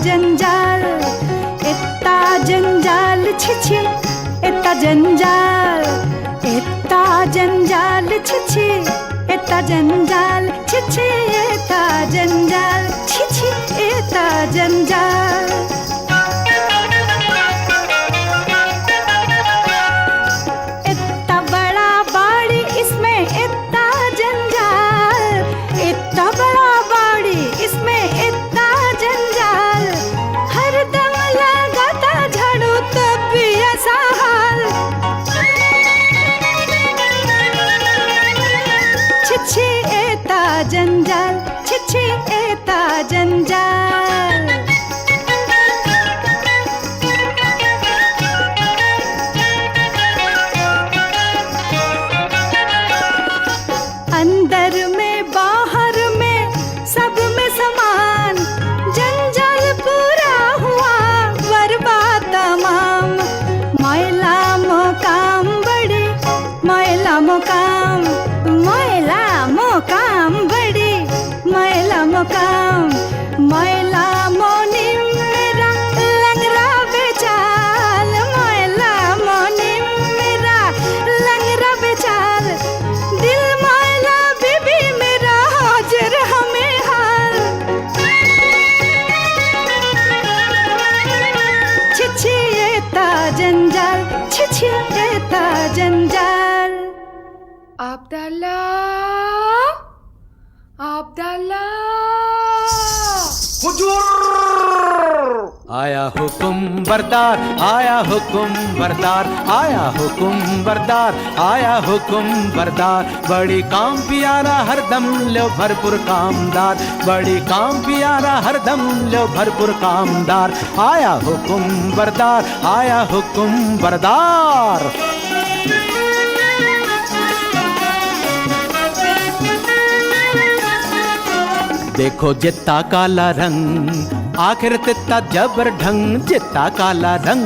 जंजाल इतना जंजाल छिछी इतना जंजाल इतना जंजाल छिछी इतना जंजाल छिछी इतना जंजाल छिछी इतना जंजाल इतना बड़ा बाड़ी इसमें इतना जंजाल इतना बड़ा बाड़ी इसमें इतना जंजाल हर दम लगाता झाड़ू तब भी ऐसा हाल छिछी एता जंजाल छिछी एता जंजाल अंदर में बाहर में सब में समान जंजाल पूरा हुआ बर्बाद तमाम मैला मोकाम बड़ी मैला मोकाम मैला मोकाम बड़ी मैला मोकाम मैला मोनी मेरा लंगरा बेचाल मैला मोनी मेरा लंगरा बेचाल दिल मैला बीबी मेरा हाजिर हमें हाल छिछी एता जंजाल छिछी एता जंजाल আবদাল্লা আবদাল্লা হুজুর आया हुकुम बरदार आया हुकुम बरदार आया हुकुम बरदार आया हुकुम बरदार बड़ी काम पियारा हरदम लो भरपूर कामदार बड़ी काम पियारा हरदम लो भरपूर कामदार आया हुकुम बरदार आया हुकुम बरदार देखो जितना काला रंग आखिर तित्ता जबर ढंग जितना काला रंग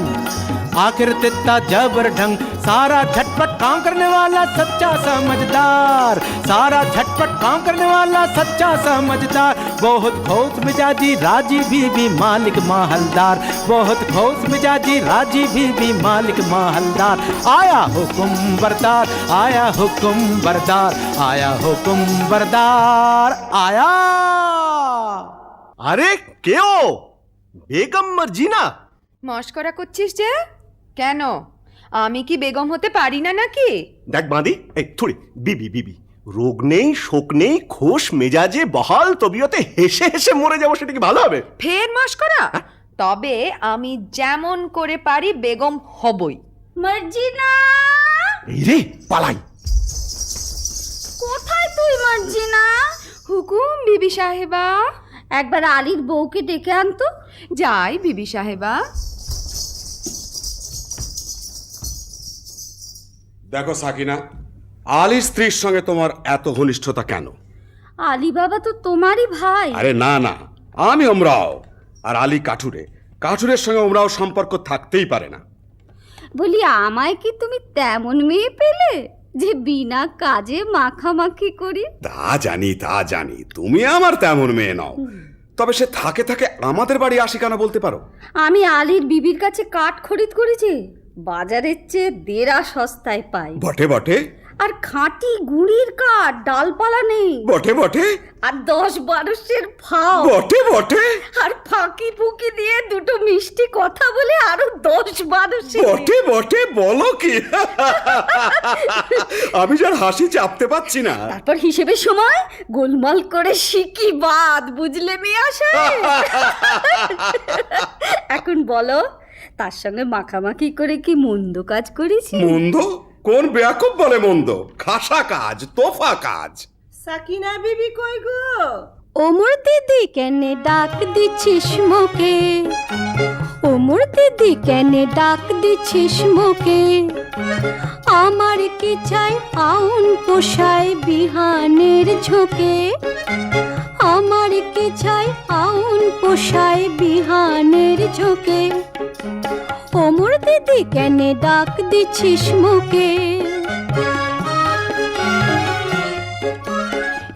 आखिर तित्ता जबर ढंग सारा झटपट काम करने वाला सच्चा समझदार सारा झटपट काम करने वाला सच्चा समझदार बहुत खोस मिजाजी राजी बीबी मालिक माहलदार बहुत खोस मिजाजी राजी बीबी मालिक माहलदार आया हुकुम बरदार आया हुकुम बरदार आया हुकुम बरदार आया আরে কেও বেগম মার্জিনা মস্করা করছিস যে কেন আমি কি বেগম হতে পারি না নাকি দেখ বাঁধি এই থুড়ি বিবি বিবি রোগ নেই শোক নেই খোশ মেজাজে বহাল তবিয়তে হেসে হেসে মরে যাবো সেটা কি ভালো হবে ফের মস্করা তবে আমি যেমন করে পারি বেগম হবই মার্জিনা এই রে পালাই কোথায় তুই মার্জিনা হুকুম বিবি সাহেবা একবার আলীর বউকে ডেকে আনতো যাই বিবি সাহেবা দেখো সাকিনা আলীর স্ত্রীর সঙ্গে তোমার এত ঘনিষ্ঠতা কেন আলী বাবা তো তোমারই ভাই আরে না না আমি ওমরাও আর আলী কাঠুরের সঙ্গে ওমরাও সম্পর্ক থাকতেই পারে না বলি আমায় কি তুমি তেমন মেয়ে পেলে যে বিনা কাজে মাখামাখি করি তা জানি তুমি আমার তেমন মেয়ে নও তবে সে থাকে থাকে আমাদের বাড়ি আসি কেন বলতে পারো আমি আলীর বিবির কাছে কাঠ খরিদ করেছি বাজারের চেয়ে দেড়া সস্তায় পাই বটে বটে আর খাঁটি গুড়ির কাঠ ডালপালা নেই বটে বটে আর 10-12 ফাও বটে বটে আর ফাঁকি ফুকি দিয়ে দুটো মিষ্টি কথা বলে আরো 10-12 বটে বটে বলো কি আমি যার হাসি চাপতে পাচ্ছি না তারপর হিসেবের সময় গোলমাল করে শিকি বাদ বুঝলে মেয়ে আসে এখন বলো তার সঙ্গে মাখামাখি করে কি মন্দ কাজ করেছি মন্দ কোন বেয়াকুব বলে মন্দ খাসা কাজ তোফা কাজ সাকিনা বিবি কই গো ওমর দিদি কেনে ডাক দিছিস মোকে ওমর দিদি কেনে ডাক দিছিস মোকে আমার কি চাই আউন পোষায় বিহানের ঝোঁকে আমার কি চাই আউন পোষায় বিহানের ঝোঁকে ওমর দিদি কেনে ডাক দিছিস মোকে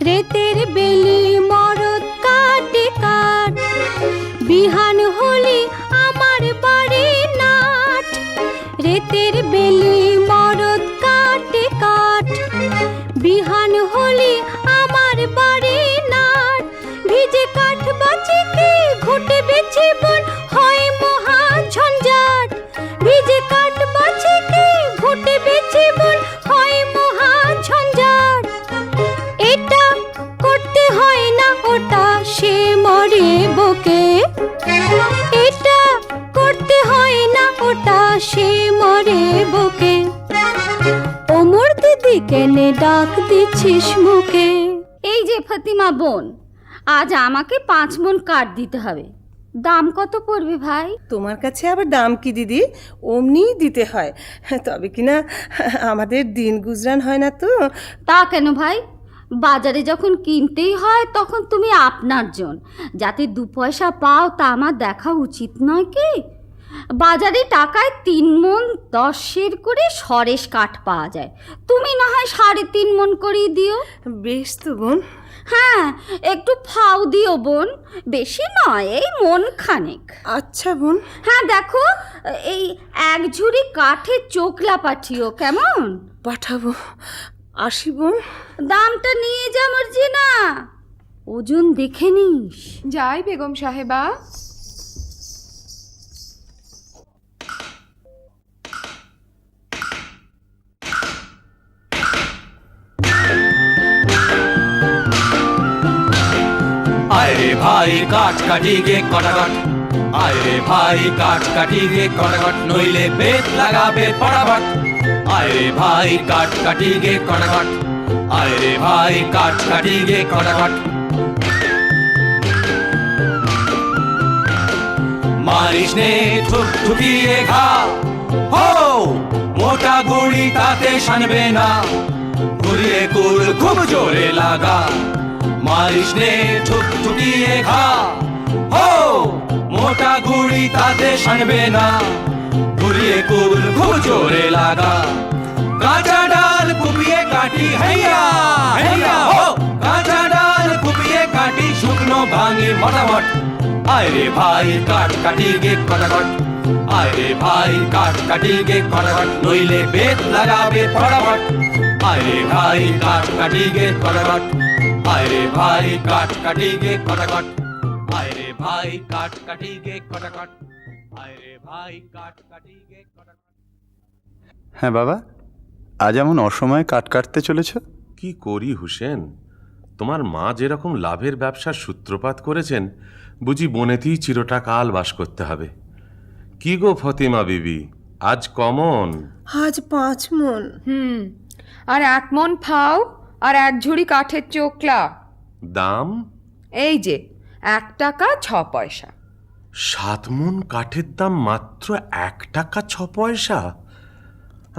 রেতের বেলি মরদ কাটে কাট বিহান হলে আমার বাড়ি নাট, রেতের বেলি মরদ কাটে কাঠ। বিহান হলে আমার বাড়ি নাট, ভিজে কাঠ বাঁচিকে ঘুটে বেছে বন হয় মহা ঝঞ্ঝাট। ভিজে কাঠ বাঁচিকে ঘুটে বেছে বন হয় মহা ঝঞ্ঝাট। এটা করতে হয় না ওটা সে মরে বকে, এটা করতে হয় না ওটা সে মরে বকে। ওমর দিদি কেনে ডাক দিচ্ছিস মুখে? এই যে ফাতিমা বোন, আজ আমাকে 5 মণ কাঠ দিতে হবে। দাম কত পড়বে ভাই? তোমার কাছে আবার দাম কি দিদি, অমনিই দিতে হয়, তবে কিনা আমাদের দিন গুজরান হয় না তো। তা কেন ভাই? বাজারে যখন কিনতেই হয় তখন তুমি আপনার জন, যাতে 2 পয়সা পাও তা আমার দেখা উচিত নয় কি? বাজারে টাকায় 3 মণ 10 সের করে সরেস কাঠ পাওয়া যায়, তুমি না হয় 3.5 মণ করেই দিও। বেশ তো বোন। হ্যাঁ, একটু ফাও দিও বোন, বেশি নয়, এই মন খানেক। আচ্ছা বোন। হ্যাঁ দেখো, এই 1 ঝুড়ি কাঠের চোখলা পাঠিও, কেমন? পাঠাবো। আসি বোন। দামটা নিয়ে যা মর্জিনা, ওজন দেখে নিস। যাই বেগম সাহেবা। आए रे भाई काट काटी गे कटाकट, आए रे भाई काट काटी गे कटाकट, नइले बेत लगाबे पड़ाबट। आए रे भाई काट काटी गे कटाकट, आए रे भाई काट काटी गे कटाकट। मारिस ने ठुक ठुकिए घा, हो मोटा गुड़ी ताते शानबे ना, घुरिए कुल खूब जोरे लागा। मारिस ने ठुक ठुकिए घा, हो मोटा गुड़ी ताते शानबे ना, घुरिए कुल खूब जोरे लागा। काचा डाल कुपिए काटी हैया हैया, हो काचा डाल कुपिए काटी शुकनो भांगी मोटामोट। आए रे भाई काट काटी गे कटाकट, आए रे भाई काट काटी गे कटाकट, नइले बेत लगाबे फटाफट। आए रे भाई काट काटी गे कटाकट, आए रे भाई काट काटी गे कटाकट, आए रे भाई काट काटी गे कटाकट, आए रे भाई काट काटी गे कटाकट। হ্যাঁ বাবা, আজ এমন অসময়ে কাট কাটতে চলেছ? কি করি হুসেন, তোমার মা যেরকম লাভের ব্যবসার সূত্রপাত করেছেন, বুঝি বনেতেই চিরটা কাল বাস করতে হবে। কি গো ফতিমা বিবি, আজ কমন? আজ 5 মণ। আর 1 মণ ফাও আর 1 ঝুড়ি কাঠের চোখলা। দাম? এই যে 1 টাকা 6 পয়সা। 7 মণ কাঠের দাম মাত্র 1 টাকা 6 পয়সা?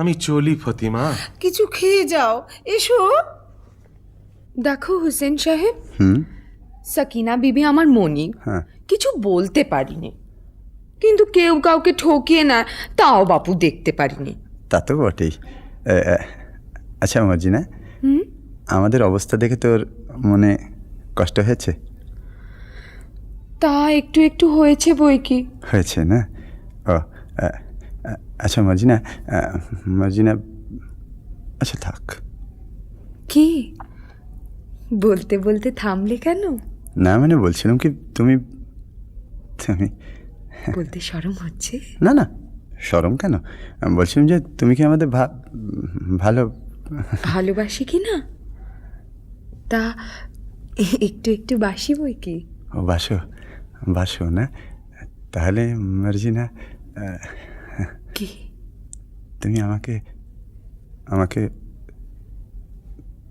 আমি চলি ফতিমা। কিছু খেয়ে যাও, এসো। দেখো হুসেন সাহেব, হুম। সাকিনা বিবি আমার মনি, হ্যাঁ। কিছু বলতে পারিনি, কিন্তু কেউ কাউকে ঠকিয়ে না তাও বাপু দেখতে পারিনি। তা তো বটেই। আচ্ছা মর্জিনা, আমাদের অবস্থা দেখে তোর মনে কষ্ট হয়েছে? তা একটু একটু হয়েছে বই কি। হয়েছে না? ও আচ্ছা মর্জিনা, মর্জিনা, আচ্ছা থাক। কি বলতে বলতে থামলে কেন? না মানে বলছিলাম কি, তুমি তুমি বলতে শরম হচ্ছে? না না, শরম কেন? বলছিলাম যে তুমি কি আমাদের ভালো ভালোবাসি কি না? তা একটু একটু বাসি বই কি। ও বাসো, বাসো না? তাহলে মর্জিনা, কি? তুমি আমাকে আমাকে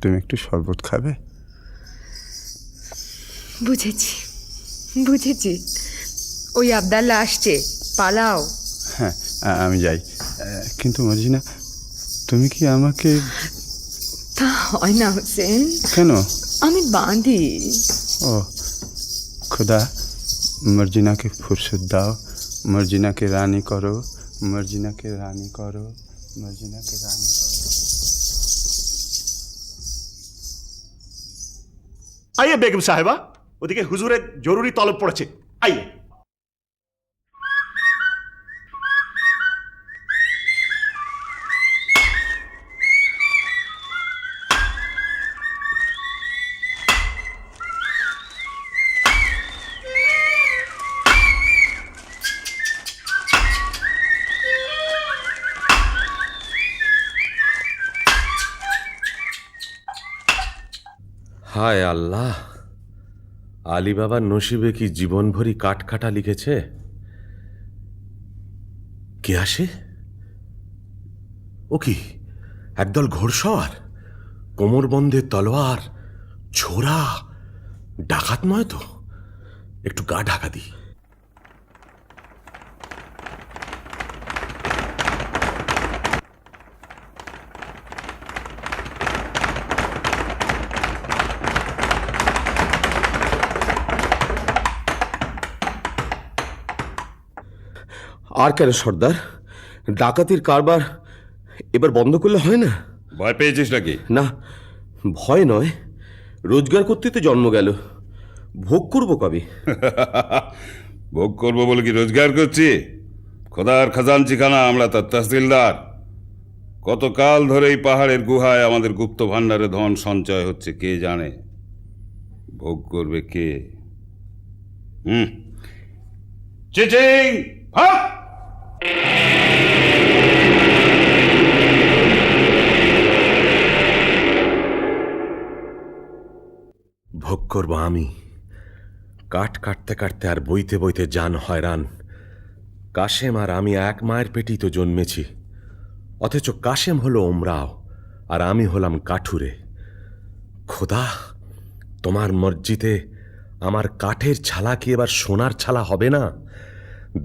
তুমি একটু শরবত খাবে? বুঝেছি বুঝেছি, ওই আবদাল্লা আসছে, পালাও। হ্যাঁ আমি যাই, কিন্তু মর্জিনা তুমি কি আমাকে? তা হয় না হোসেন। কেন? আমি বাঁধি। ও खुदा, मर्जिना के फुर्सत दाओ, मर्जिना के रानी करो, मर्जिना के रानी करो, मर्जिना के रानी करो। आइए बेगम साहिबा, ওদিকে হুজুরের জরুরি তলব পড়েছে, আইয়ে। হায় আল্লাহ, আলী বাবার নসিবে কি জীবন ভরি কাটকাটা লিখেছে। কে আসে? ও কি একদল ঘোড়সওয়ার, কোমরবন্ধে তলোয়ার, ছোরা, ডাকাত নয় তো? একটু গা ঢাকা দিই। আর কেন সর্দার, ডাকাতির কারবার এবার বন্ধ করলে হয় না? ভয় পেয়েছিস নাকি? না, ভয় নয়, রোজগার করতে তো জন্ম গেল, ভোগ করবো কবে? ভোগ করবো বলে কি রোজগার করছি? খোদার খাজানচিখানা আমরা তার তহসিলদার। কতকাল ধরে এই পাহাড়ের গুহায় আমাদের গুপ্ত ভাণ্ডারে ধন সঞ্চয় হচ্ছে কে জানে। ভোগ করবে কে? চিচিং হাট! ভোগ করব আমি। কাঠ কাটতে কাটতে আর বইতে বইতে জান হয়রান। কাশেম আর আমি এক মায়ের পেটেই তো জন্মেছি, অথচ কাশেম হলো ওমরাও আর আমি হলাম কাঠুরে। খোদা, তোমার মসজিদে আমার কাঠের ছালা কি এবার সোনার ছালা হবে না?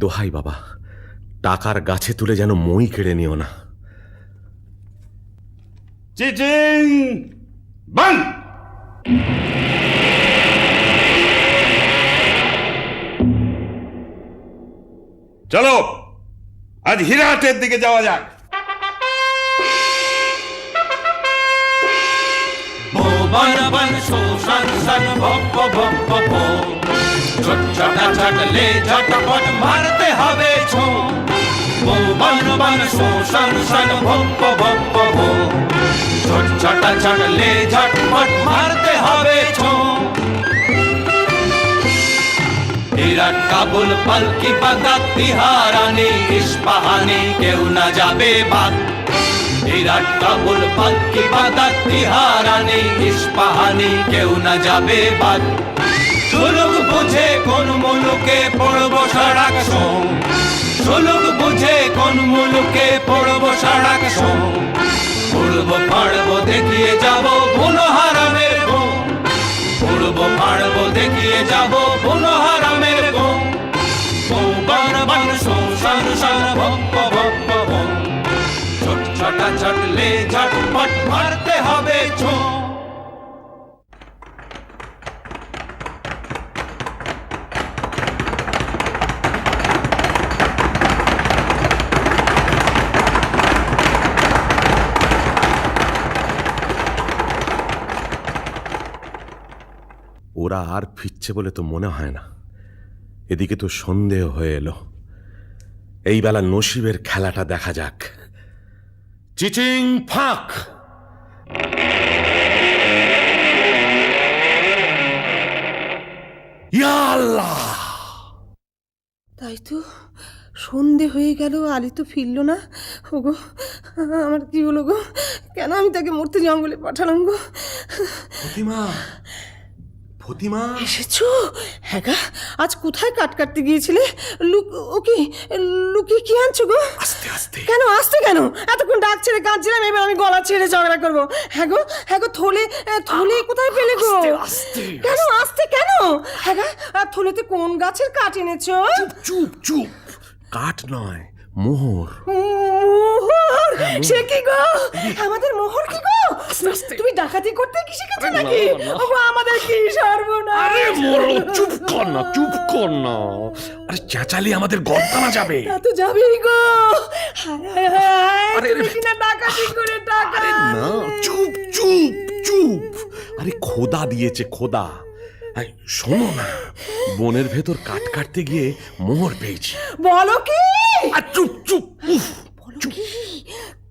দোহাই বাবা, টাকার গাছে তুলে যেন মই কেড়ে নিও না। চিচিং বন্ধ! চলো আজ হীরাহাটের দিকে যাওয়া যাক। बन बन शोषण सन भप्प भप्प भो झट झट ले झटपट मारते हवे छो वो बन बन शोषण सन भप्प भप्प भो झट झट ले झटपट मारते हवे छो हिरट काबुल पल की बगत तिहारानी इस्पाहानी केउ न जाबे बात বিরাট কাবুল পালকি বাদাত তিহারানি ইস্পাহানি কেউ না যাবে বাদ সুলুক বুঝে কোন মুলুকে পড়ব সারাক সোম সুলুক বুঝে কোন মুলুকে পড়ব সারাক সোম পড়ব পাড়ব দেখিয়ে যাব বুনো হারামের গো পড়ব পাড়ব দেখিয়ে যাব বুনো হারামের গো বন বন শোষণ সন ভপ্প ভপ্প ভম ছটা ছটলে ঝটপট মারতে হবে ছো ওরা আর ফিরছে বলে তো মনে হয় না। এদিকে তো সন্দেহ হয়ে এলো। এই বেলা নসিবের খেলাটা দেখা যাক। চিচিং ফাঁক! ইয়া আল্লাহ! তাই তো, সন্ধে হয়ে গেল, আলী তো ফিরল না। ওগো, আমার কি হলো গো? কেন আমি তাকে মরতে জঙ্গলে পাঠালাম গো? ফতিমা, ফতিমা এসেছো? হ্যাঁ গা, আজ কোথায় কাট কাটতে গিয়েছিলে? লুকিয়ে কি আনছো গো? আস্তে আস্তে। কেন আসতে? কেন এতক্ষণ ডাক ছেড়ে কাঁদছিলাম, এবার আমি গলা ছেড়ে ঝগড়া করবো? হ্যাঁ গো, থলে কোথায় পেলে গো? কেন আসতে? কেন? হ্যাঁ গা, থলেতে কোন গাছের কাঠ এনেছো? চুপ চুপ। কাঠ নয়, মোহর। মোহর? সে কি গো? আমাদের মোহর কি গো? তুমি ডাকাতি করতে কি শিখেছো নাকি? ওগো, আমাদের কি সর্বনাশ! আরে মরো, চুপ কর না, চুপ কর না। আরে চেঁচালি আমাদের গর্দানা যাবে। তা তো যাবেই গো। হায় হায়, তুমি কিনা ডাকাতি করে টাকা। আরে না, চুপ চুপ চুপ। আরে খোদা দিয়েছে, খোদা। শোনো না, বনের ভেতর কাঠ কাটতে গিয়ে মোহর পেয়েছি। বলো কি? আর চুপ চুপ। উফ, বলো কি?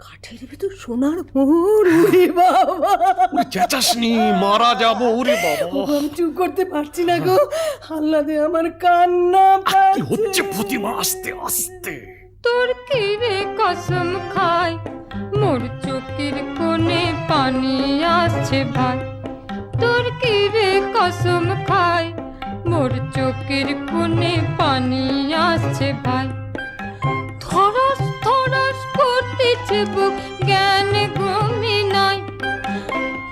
কাঠের ভেতর সোনার মোহর? ওরে বাবা! ওরে চেঁচাসনি, মারা যাবো। ওরে বাবা, আমি চুপ করতে পারছি না গো। আল্লাদে আমার কান্না কি হচ্ছে ফতিমা? আস্তে আস্তে। তোর কি রে কসম খায়, মোর চোখের কোণে পানি আসছে ভাই। তোর কি কসম খাই, মোর চোখের কোণে পানি আসছে ভাই। থরস থরস করতেছে বুক, জ্ঞান ঘুমি নাই।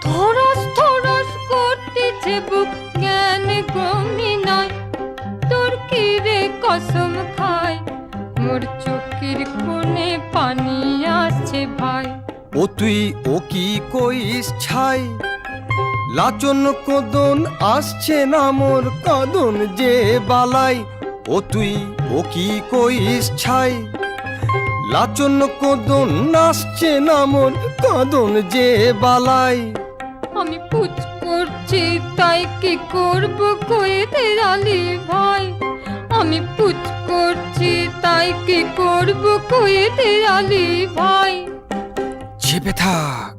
থরস থরস করতেছে বুক, জ্ঞান ঘুমি নাই। তোর কি রে কসম খাই, মোর চোখের কোণে পানি আসছে ভাই। ও তুই ও কি কইস ছাই, লাচন কদন আসছে না মোর কদন যে বালাই। ও তুই ও কি কইস ছাই, লাচন কদন আসছে না মোর কদন যে বালাই। আমি পুচ করছি তাই কি করব কইতে আলি ভাই। আমি পুচ করছি তাই কি করব কইতে আলি ভাই। চেপে থাক,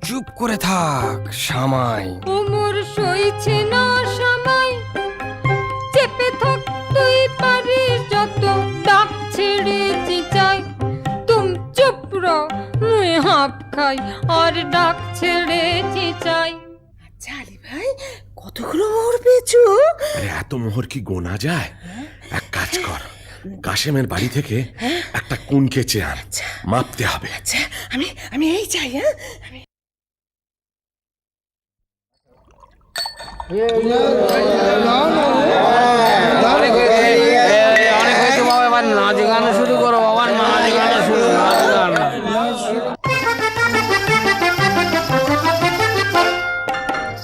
চুপ করে থাক সামাই। ওমর সইছে না সময়, চেপে থাক তুই পারিস যত, ডাক ছেড়ে চিচাই। তুম চুপ রো, মুই হাঁপ খাই আর ডাক ছেড়ে চিচাই। চালি ভাই, কতগুলো মোহর পেয়েছো? আরে এত মোহর কি গোনা যায়? এক কাজ কর, কাশেমের বাড়ি থেকে একটা কুন কেচে আন, মাপতে হবে। আচ্ছা, আমি এই চাই। হ্যাঁ,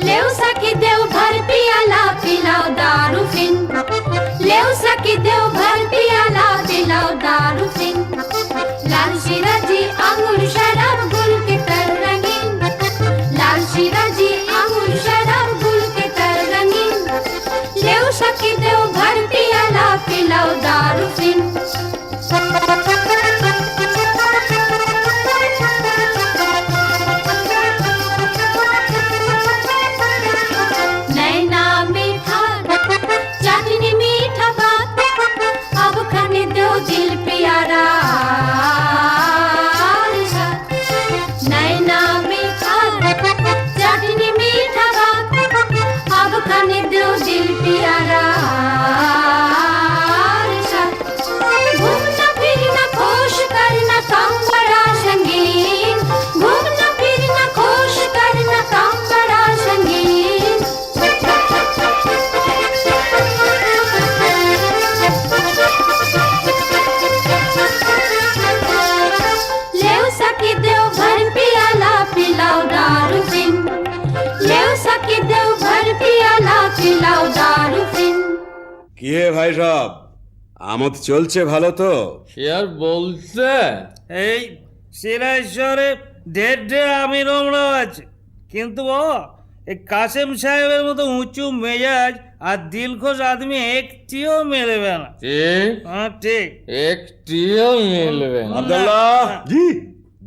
लेव सखी देव भर पियाला पिलाओ दारू फिन। लेव सखी देव भर पियाला पिलाओ दारू फिन। लाल शिराजी अंगूर शराब गुल के तर रंगीन। लाल शिराजी अंगूर शराब गुल के तर रंगीन। लेव सखी देव भर पियाला पिलाओ दारू फिन। नैना मीठा चाटनी मीठा बात, अब खाने दो दिल प्यारा। नैना मीठा चाटनी मीठा बात, अब खाने दो दिल प्यारा। घूमना फिरना खुश करना काम बड़ा संगीन। घूमना फिरना खुश करना काम बड़ा संगीन। लेव सखी देव भर पियाला पिलाओ दारू फिन। लेव सखी देव भर पियाला पिलाओ दारू फिन। কি হে ভাই সব, আমোদ চলছে ভালো তো? সে আর বলতে, এই সিরাজ শহরে ঢের ঢের আমি রমরা আছে, কিন্তু বাবা এই কাসেম সাহেবের মতো উঁচু মেজাজ আর দিলখোশ আদমি একটিও মেলবে না। ঠিক হ্যাঁ ঠিক। একটিও মিলবে না। আব্দুল্লাহ জি,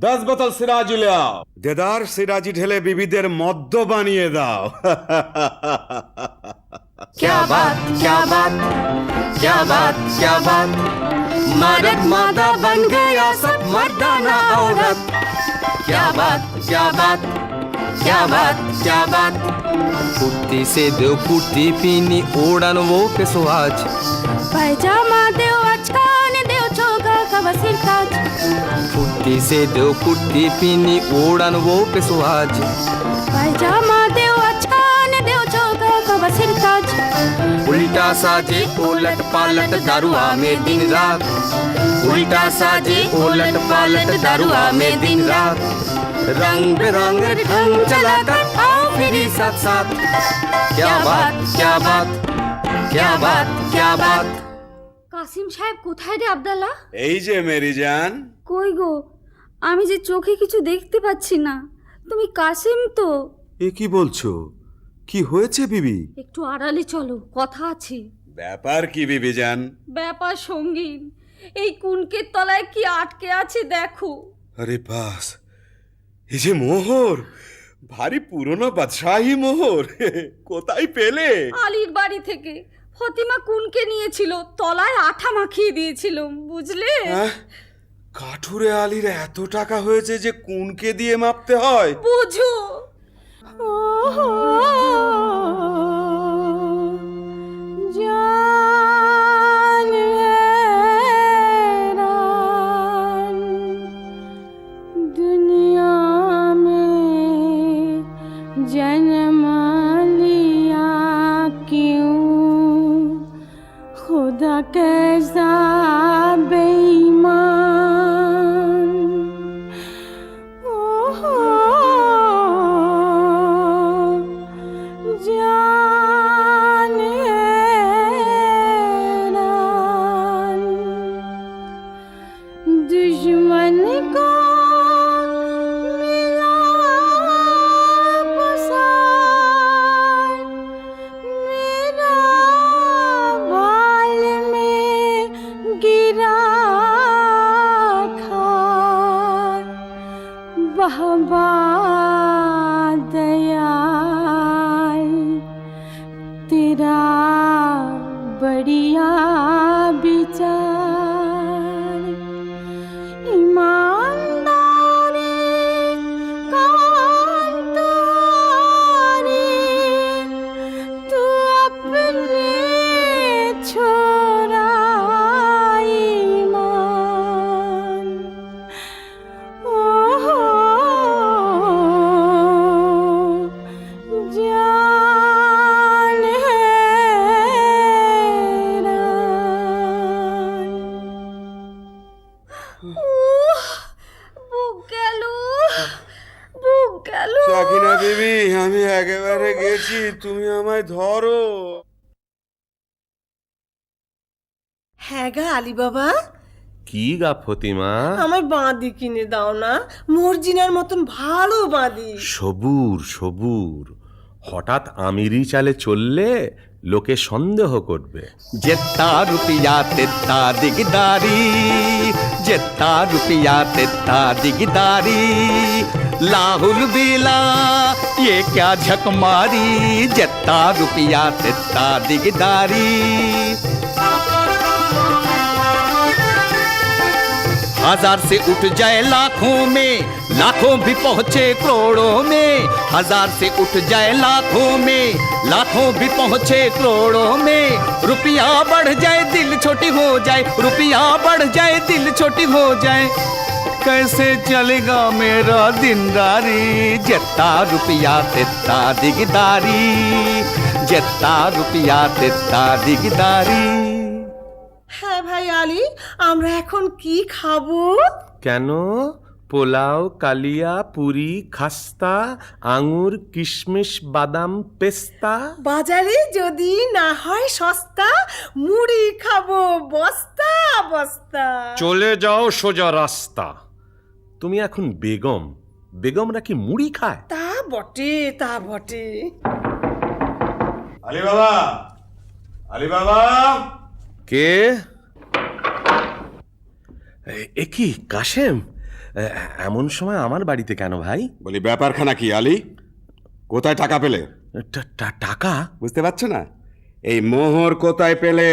10 বোতল সিরাজি ले आओ। দেদার সিরাজি ঢেলে বিবিদের মদ্য বানিয়ে দাও। क्या बात क्या बात क्या बात क्या बात, मर्द मादा बन गया सब मर्दाना औरत। क्या बात क्या बात क्या बात क्या बात, कुर्ती से दो कुर्ती पीनी ओढ़न वो पे सुहाज। पैजामा देव अचकान देव चोगा कवसिर काज। कुर्ती से दो कुर्ती पीनी ओढ़न वो पे सुहाज। पैजामा देव अचकान देव चोगा कवसिर काज। उल्टा साजे उलट पालट दारुआ में दिन रात। उल्टा साजे उलट पालट दारुआ में दिन रात। रंग बिरंग ढंग चलाकर आओ फिर साथ साथ। क्या बात क्या बात क्या बात क्या बात। কাসিম সাহেব কোথায় রে আব্দাল্লাহ? এই যে মেরি জান। কই গো, আমি যে চোখে কিছু দেখতে পাচ্ছি না। তুমি কাসিম তো? এ কি বলছো? কি হয়েছে বিবি? একটু আড়ালে চলো, কথা আছে। ব্যাপার কি বিবি জান? ব্যাপার সঙ্গীন, এই কুনকের তলায় কি আটকে আছে দেখো। আরে বাস, এই যে মোহর, ভারী পুরনো বাদশাহী মোহর, কোথায় পেলে? আলীর বাড়ি থেকে ফতিমা কুনকে নিয়েছিল, তলায় আঠা মাখিয়ে দিয়েছিল, বুঝলে? কাঠুরে আলীর এত টাকা হয়েছে যে কুনকে দিয়ে মাপতে হয়? বুঝো। दुनिया में जन्म लिया क्यों, खुदा कैसा बेईमान। ओहो जान हैरान, दुश्मन को मिला पसार, मेरा बाल में गिरा खार, बहबा दयाल तेरा बढ़िया विचार। ईमानदारी कौन तुम्हारी, तू अपने छोरा ईमान। ओहो जान हैरान। বুক গেল, বুক গেল। সাকিনা বিবি, আমি একেবারে গেছি, তুমি আমায় ধরো। হ্যাঁ গা আলী বাবা, কি গা ফতিমা? আমার বাঁধি কিনে দাও না, মর্জিনার মতন ভালো বাঁধি। সবুর সবুর, হঠাৎ আমিরি চালে চললে লোকে সন্দেহ করবে। जितना रुपया तितना दिगदारी, जितना रुपया तितना दिगदारी, लाहुल बेला ये क्या झक मारी, जितना रुपया तितना दिगदारी। हजार से उठ जाए लाखों में, लाखों भी पहुंचे करोड़ों में। हजार से उठ जाए लाखों में, लाखों भी पहुंचे करोड़ों में। रुपया बढ़ जाए दिल छोटी हो जाए, रुपया बढ़ जाए दिल छोटी हो जाए। कैसे चलेगा मेरा दिनदारी, जितना रुपया तितना दिगदारी, जितना रुपया तितना दिगदारी। হ্যাঁ ভাই আলী, আমরা এখন কি খাবো? কেন? পোলাও, কালিয়া, পুরি, খাস্তা, আঙুর, কিশমিশ, বাদাম, পেস্তা। বাজারে যদি না হয় সস্তা, মুড়ি খাবো বস্তা বস্তা। চলে যাও সোজা রাস্তা। তুমি এখন বেগম, বেগমরা কি মুড়ি খায়? তা বটে, তা বটে। আলী বাবা, আলী বাবা। কে? এ কি কাশেম? এমন সময় আমার বাড়িতে কেন ভাই? বলি ব্যাপারখানা কি আলী? কোথায় টাকা পেলে? টাকা? বুঝতে পারছো না? এই মোহর কোথায় পেলে?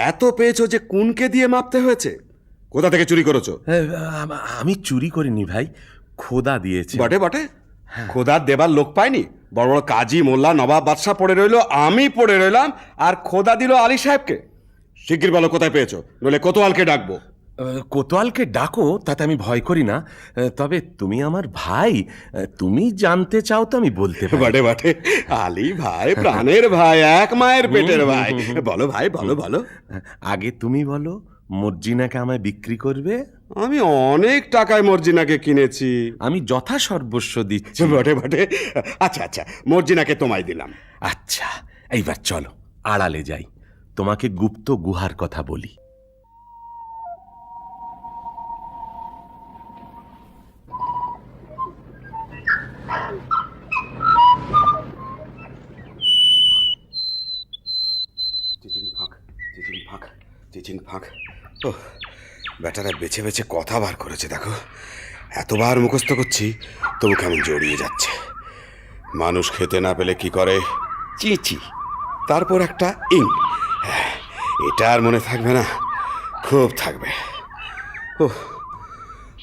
এত পেয়েছো যে কুনকে দিয়ে মাপতে হয়েছে। কোথা থেকে চুরি করেছো? আমি চুরি করিনি ভাই, খোদা দিয়েছে। বটে বটে, খোদা দেবার লোক পাইনি। বড় বড় কাজী, মোল্লা, নবাব, বাদশাহ পড়ে রইলো, আমি পড়ে রইলাম, আর খোদা দিল আলী সাহেবকে। শিগগির বলো কোথায় পেয়েছো, নইলে কোতোয়ালকে ডাকবো। কোতোয়ালকে ডাকো, তাতে আমি ভয় করি না। তবে তুমি আমার ভাই, তুমি জানতে চাও তো আমি বলতে পারি। বটে বটে, আলী ভাই প্রাণের ভাই, এক মায়ের পেটের ভাই। বলো ভাই, বলো বলো। আগে তুমি বলো, মর্জিনাকে আমায় বিক্রি করবে? আমি অনেক টাকায় মর্জিনাকে কিনেছি। আমি যথা সর্বস্ব দিচ্ছি। বটে বটে, আচ্ছা আচ্ছা, মর্জিনাকে তোমায় দিলাম। আচ্ছা, এইবার চলো আড়ালে যাই, তোমাকে গুপ্ত গুহার কথা বলি। চিচিং ফাঁক। ও বেটারা বেছে বেছে কথা বার করেছে দেখো। এতবার মুখস্থ করছি তবু কেমন জড়িয়ে যাচ্ছে। মানুষ খেতে না পেলে কি করে? চিচি, তারপর একটা ইং। এটা আর মনে থাকবে না? খুব থাকবে। ও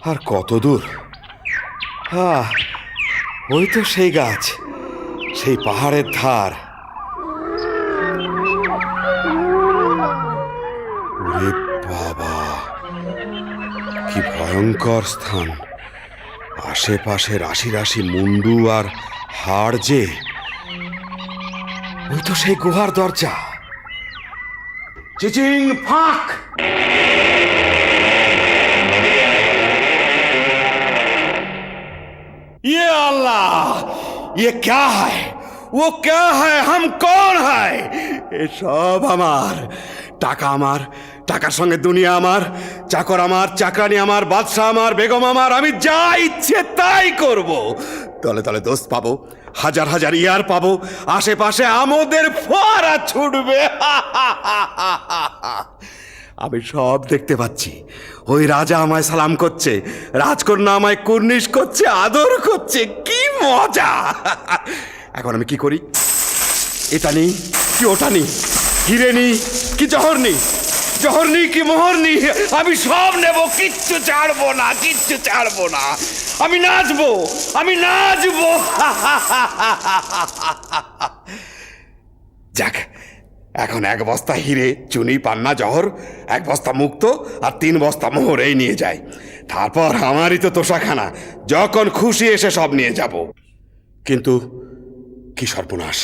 আর কত দূর? ওই তো সেই গাছ, সেই পাহাড়ের ধার। ওরে বাবা, কি ভয় ভয়ঙ্কর স্থান, আশেপাশে রাশি রাশি মুন্ডু আর হাড় যে। ওই তো সেই গুহার দরজা। চিচিং ফাঁক। ये अल्लाह, ये क्या है? वो क्या है? हम कौन है? এ সব আমার। টাকা আমার, টাকার সঙ্গে দুনিয়া আমার, চাকর আমার, চাকরানি আমার, বাদশাহ আমার, বেগম আমার। আমি যা ইচ্ছে তাই করব। তলে তলে দোস্ত পাবো, হাজার হাজার ইয়ার পাবো, আশেপাশে আমাদের ফোয়ারা ছুটবে। আমি সব দেখতে পাচ্ছি। ওই রাজা আমায় সালাম করছে, রাজকন্যা আমায় কুর্নিশ করছে, আদর করছে। কি মজা! এখন আমি কি করি? এটা নেই কি ওটা নেই, হিরে নেই কি জহর নেই, জহর নেই কি মোহর নেই, আমি সব নেব, কিচ্ছু ছাড়বো না, কিচ্ছু ছাড়বো না। আমি নাচবো, আমি নাচবো। যাক, এখন 1 বস্তা হিরে, চুনি, পান্না, জহর, 1 বস্তা মুক্ত আর 3 বস্তা মোহর এই নিয়ে যাই। তারপর আমারই তো তোষাখানা, যখন খুশি এসে সব নিয়ে যাব। কিন্তু কি সর্বনাশ!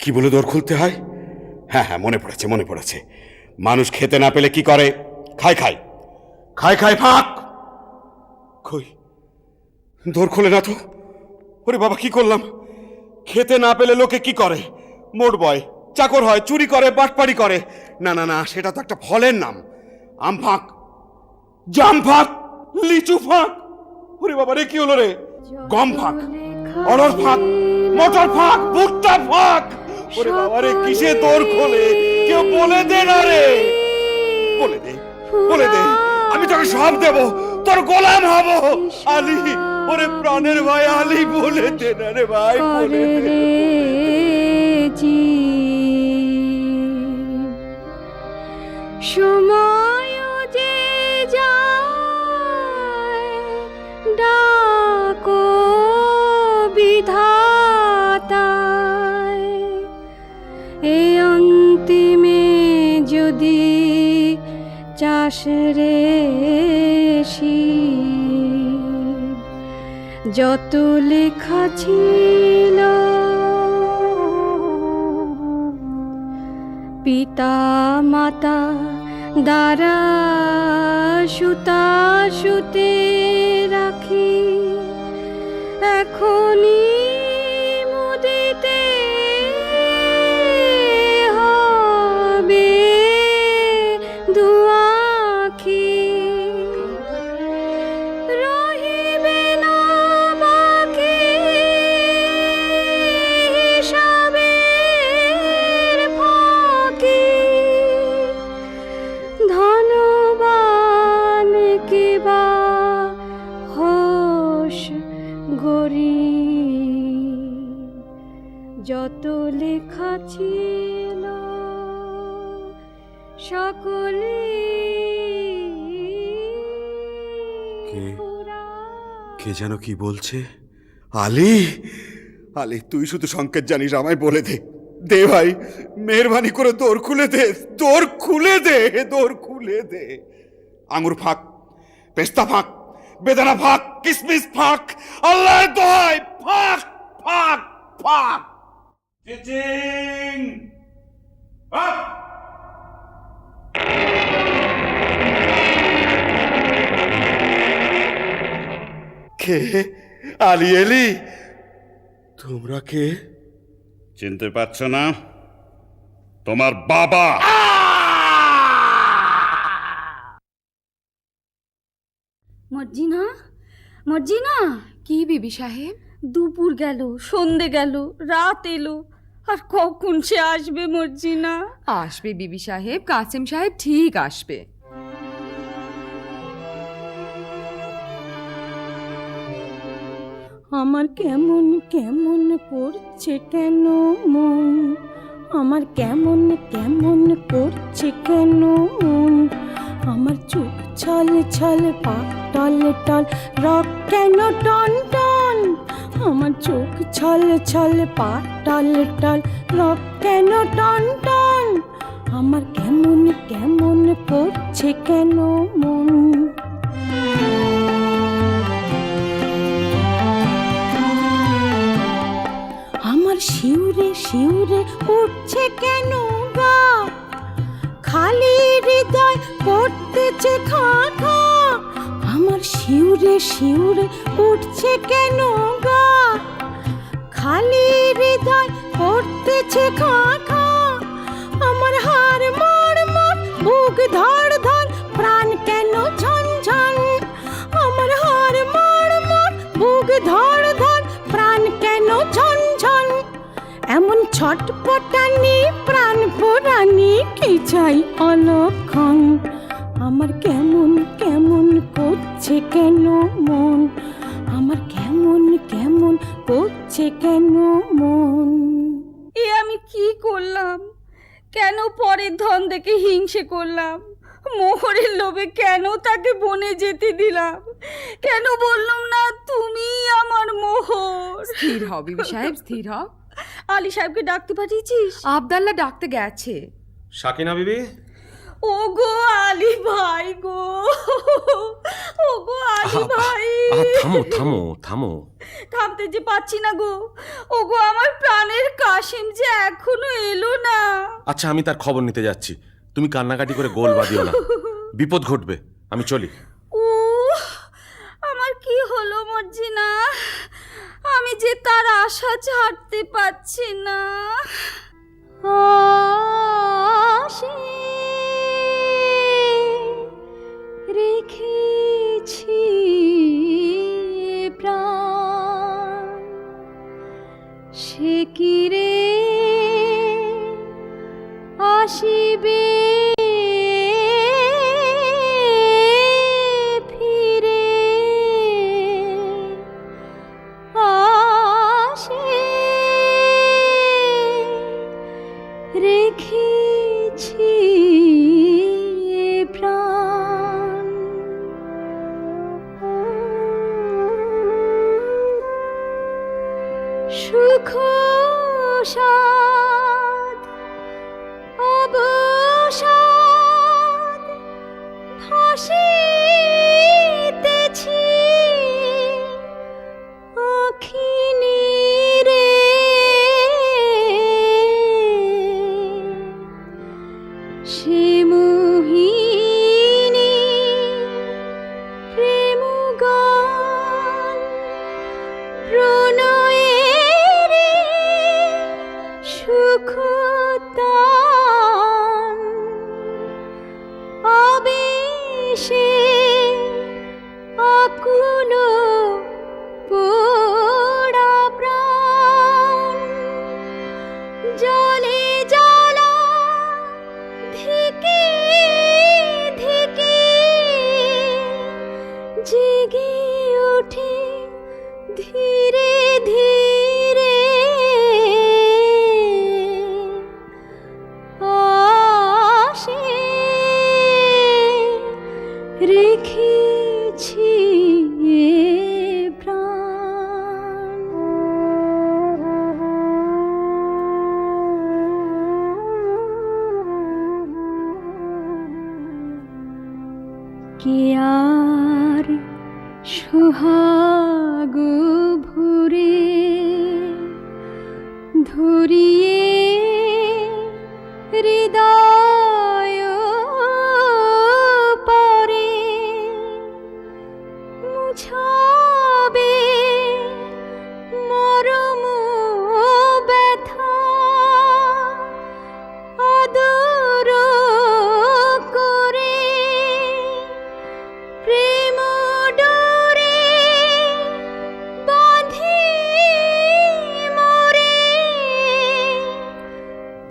কি বলে দোর খুলতে হয়? হ্যাঁ হ্যাঁ, মনে পড়েছে, মনে পড়েছে। মানুষ খেতে না পেলে কি করে? খায় খায় খায় খায় ফাঁক। কই, দোর খোলে না তো। ওরে বাবা, কি করলাম! খেতে না পেলে লোকে কি করে? মোট বয়, চাকর হয়, চুরি করে, বাটপাড়ি করে। না না না, সেটা তো একটা ফলের নাম। আম ফাঁক, জাম ফাঁক, লিচু ফাঁক। ওরে বাবা রে, কি হলো রে? গম ফাঁক, অড়হর ফাঁক, মটর ফাঁক, ভুট্টা ফাঁক। ওরে বাবা রে, কিসে দোর খোলে? কেউ বলে দে না রে, বলে দে, বলে দে। আমি তোকে সব দেব, তোর গোলাম হব। আলী, ওরে প্রাণের ভাই আলী, বলে দে না রে ভাই, বলে দে। সময় যে যায়, ডাকো বিধাতায়। এই অন্তিমে যদি চাষ রে যত লেখা ছিল, পিতা মাতা দ্বারা সুতা সুতে রাখি, এখনই মুদিতে হবে দুয়াখি। রহিবে না বাকি হিসাবের ফাঁকি, ধনবান কিবা হোস গরিব, যত লেখা ছিল সকলে কে যেন কি বলছে? আলী, আলী, তুই শুধু সংকেত জানিস, আমায় বলে দে। দে ভাই, মেহরবানি করে দোর খুলে দে, দোর খুলে দে, দোর খুলে দে। আঙুর ফাঁক, পেস্তা ফাঁক, বেদানা ফাঁক, কিসমিস ফাঁক, আল্লাহর দোহাই ফাঁক, ফাঁক, ফাঁক। চিচিং ফাঁক। কে? আলী এলি? তোমরা কে? চিনতে পারছ না? তোমার বাবা। মর্জিনা, মর্জিনা। কি বিবি সাহেব? দুপুর গেল, সন্ধে গেল, রাত এলো, আর কখন সে আসবে মর্জিনা? আসবে বিবি সাহেব, কাসেম সাহেব ঠিক আসবে। আমার কেমন কেমন করছে কেন মন, আমার কেমন কেমন করছে কেন মন, আমার চোখ ছল ছল, পা টল টল, রক কেন টন টন, আমার চোখ ছল ছল, পা টল টল, রক কেন টন টন, আমার কেমন কেমন করছে কেন মন। শিউরে উঠছে কেন গা, খালি হৃদয় করতেছে খা খা। আমার শিউরে শিউরে উঠছে কেন গা, খালি হৃদয় করতেছে খা খা। আমার হাড় মড় মড় বুক ধড় ধড় প্রাণ কেন ঝনঝন। আমার হাড় মড় মড় বুক ধড় ধড় প্রাণ কেন ঝনঝন। এমন ছটপটানি প্রাণ পোড়ানি কি চাই অলক্ষণ। আমার কেমন কেমন করছে কেন মন, আমার কেমন কেমন করছে কেন মন। এ আমি কি করলাম? কেন পরের ধন দেখে হিংসে করলাম? মোহরের লোভে কেন তাকে বনে যেতে দিলাম? কেন বললাম না তুমি আমার মোহর? স্থির হও বিবি সাহেব, স্থির হও। আলী সাহেবকে ডাকতে পাঠিয়েছিস? আবদাল্লা ডাকতে গেছে। সাকিনা বিবি, ও গো আলী ভাই গো, ও গো আলী ভাই। থামো থামো থামো। থামতে যে পাচ্ছি না গো। ও গো আমার প্রাণের কাশিম যে এখনো এলো না। আচ্ছা, আমি তার খবর নিতে যাচ্ছি। তুমি কান্নাকাটি করে গোল বাঁধিও না, বিপদ ঘটবে। আমি চলি। ও আমার কি হলো মর্জিনা, আমি যে তার আশা ছাড়তে পারছি না। আশে রেখেছি প্রাণ, সে কি রে আসিবে ফিরে। আশে রেখেছি প্রাণ। সুখ সাদ অবসাদ ভাসিতেছি আখি নীরে। সে মোহিনী প্রেম গান প্রণয়ের সুখতান আবেশে আকুল পোড়া প্রাণ। জলে জ্বালা ধিকে ধিকে জেগে ওঠে ধীরে ধীরে। আশে রেখেছি প্রাণ। কে আর সোহাগ ভরে ধরিয়ে হৃদয় পরে মুছাবে মরম ব্যথা আদর করে। প্রেম ডোরে বাঁধি মোরে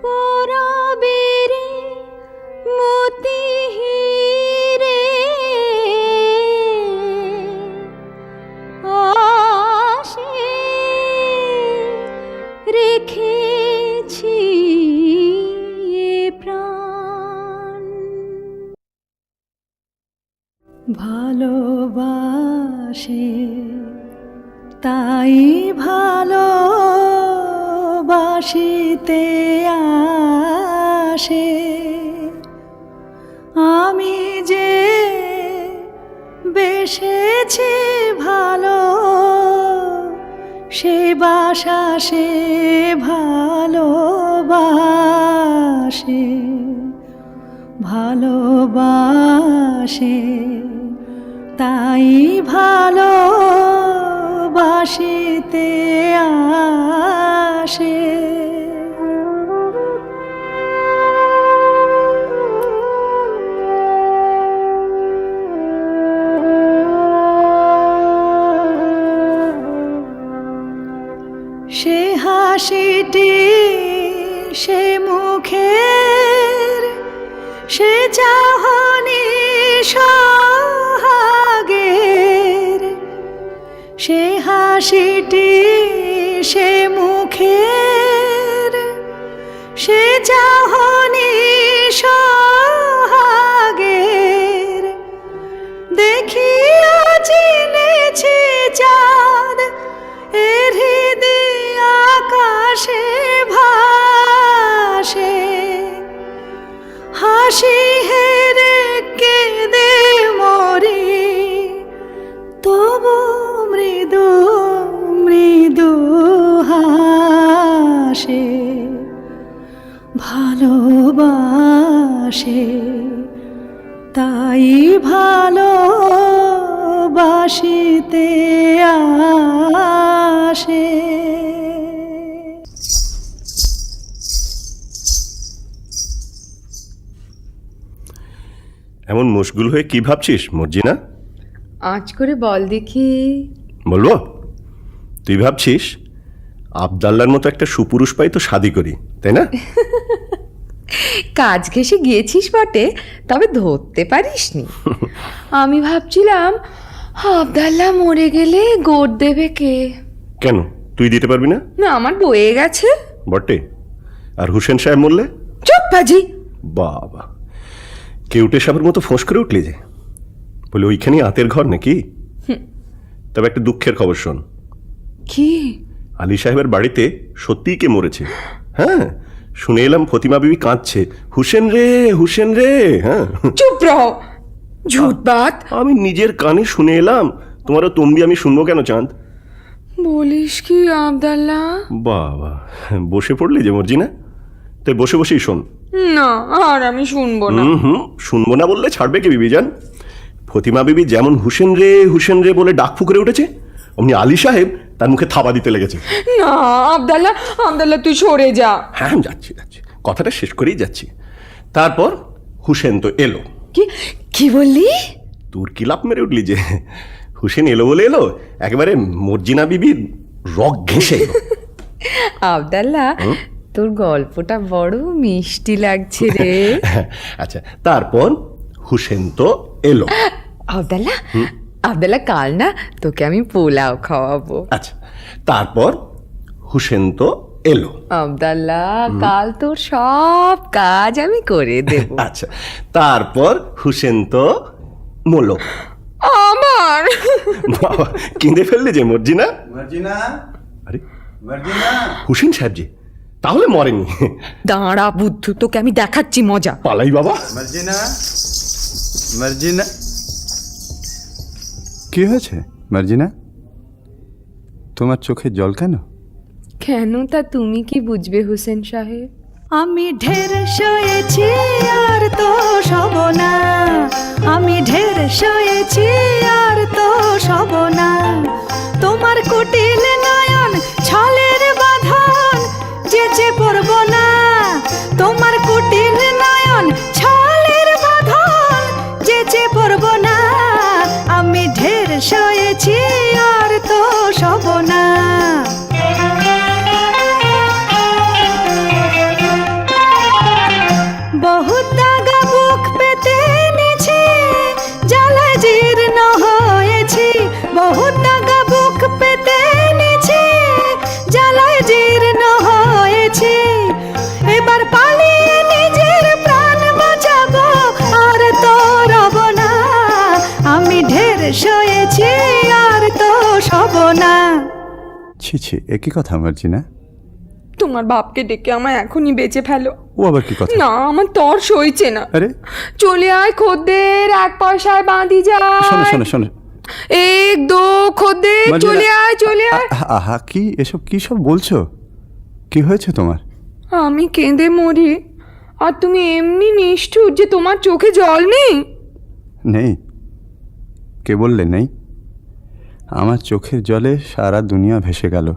পরাবে রে মতি হিরে। আশে রেখেছি প্রাণ। ভালোবাসে তাই ভালোবাসিতে আসে। আমি যে বেসেছি ভালো সে বাসা সে ভালোবাসে ভালোবাসে তাই ভালোবাসিতে আসে। সে হাসিটি সে মুখের সে চাহনি সোহাগের সে হাসিটি সে মুখের সে চাহনি সোহাগের দেখিয়া চিনেছি চাঁদ এর হৃদয় আকাশে ভাসে হাসি হেরে কেঁদে মরি তবু মৃদু মৃদু হাসে ভালোবাসে তাই ভালোবাসিতে আসে। এমন মুশগুল হয়ে কি ভাবছিস মর্জিনা? আঁচ করে বল দেখি। বলবো? তুই ভাবছিস আবদাল্লার মতো একটা সুপুরুষ পাই তো শাদি করি, তাই না? কাজ ঘেঁষে গিয়েছিস বটে, তবে ধরতে পারিসনি। আমি ভাবছিলাম আবদাল্লা মরে গেলে গোদ দেবে কে? কেন তুই দিতে পারবি না? না, আমার বয়ে গেছে বটে। আর হুসেন সাহেব মরলে? চুপ বাজি। বাবা, কেউটে সাহেবের মতো ফোঁস করে উঠলি যে। বলে ওইখানে আতের ঘর নাকি? তবে একটা দুঃখের খবর শোন। কি? আলী সাহেবের বাড়িতে সত্যিই কে মরেছে। হ্যাঁ, শুনে এলাম ফতিমা বিবি কাঁদছে, হুসেন রে হুসেন রে। হ্যাঁ, চুপ রহ, ঝুটবাত। আমি নিজের কানে শুনে এলাম, তোমারও তম্বি আমি শুনবো কেন চাঁদ? বলিস কি আবদাল্লা? বাবা, বসে পড়লি যে মর্জিনা, তাই বসে বসেই শোন। না, আর আমি শুনবো না। শুনবো না বললে ছাড়বে কে বিবিজান? ফতিমা বিবি যেমন হুসেন রে বলে ডাক ফুকরে উঠেছে, অমনি আলী সাহেব তার মুখে থাবা দিতে লেগেছে। না আবদাল্লা, আবদাল্লা তুই সরে যা। হ্যাঁ, যাচ্ছি কথাটা শেষ করেই যাচ্ছি। তারপর হুসেন তো এলো। কি কি বললি? তোর কি লাভ মেরে উঠলি যে? হুসেন এলো বলে এলো, একেবারে মর্জিনা বিবির রগ ঘেঁষে এলো। আবদাল্লা, তোর গল্পটা বড় মিষ্টি লাগছে রে। আচ্ছা, তারপর হুসেন তো এলো। আবদাল্লা, আবদাল্লা কাল না তোকে আমি পোলাও খাওয়াবো। আচ্ছা, তারপর হুসেন তো এলো। আবদাল্লা, কাল তোর সব কাজ আমি করে দেব। আচ্ছা, তারপর হুসেন তো মলো। আমার বাবা, কেঁদে ফেললি যে মর্জিনা? মর্জিনা, আরে মর্জিনা। হুসেন সাহেব জি, তাহলে মরেনি। দাঁড়া বুদ্ধু, তোকে আমি দেখাচ্ছি মজা। পালাই বাবা। মর্জিনা, মর্জিনা। কি হয়েছে মর্জিনা? তোমার চোখে জল কেন? কেন তা তুমি কি বুঝবে হুসেন সাহেব? আমি ঢের শুয়েছি আর তো সব না, আমি ঢের শুয়েছি আর তো সব না। তোমার কুটিল নয়ন ছলের বাঁধন যেচে পড়ব না, তোমার কুটিল নয়ন ছলের বাঁধন যেচে পড়ব না। আমি ঢের শুয়েছি আর তো সব না। বহুত দাগা বুক পেতে নিছি, জ্বালায় জীর্ণ হয়েছি। বহুত দাগা বুক পেতে নিছি, জ্বালায় জীর্ণ হয়েছি। এবার পালিয়ে নিজের প্রাণ বাঁচাবো আর তো রব না। আমি ঢের শুয়েছি আর তো সব না। ছি ছি, একই কথা মর্জিনা। তোমার বাপকে ডেকে আমায় এখনই বেঁচে ফেলো। ও আবার কি কথা? না, আমার তর সইছে না। আরে চলে আয় খদ্দের, এক পয়সায় বাঁধি যা। শোনো শোনো শোনো, এক দো খদ্দের, মর্জিনা, চলে আয় চলে আয়। আহা, কি এসব কি সব বলছো? কি হয়েছে তোমার? আমি কেঁদে মরি আর তুমি এমনি নিষ্ঠুর যে তোমার চোখে জল নেই? নেই? কে বললে নেই? আমার চোখের জলে সারা দুনিয়া ভেসে গেল,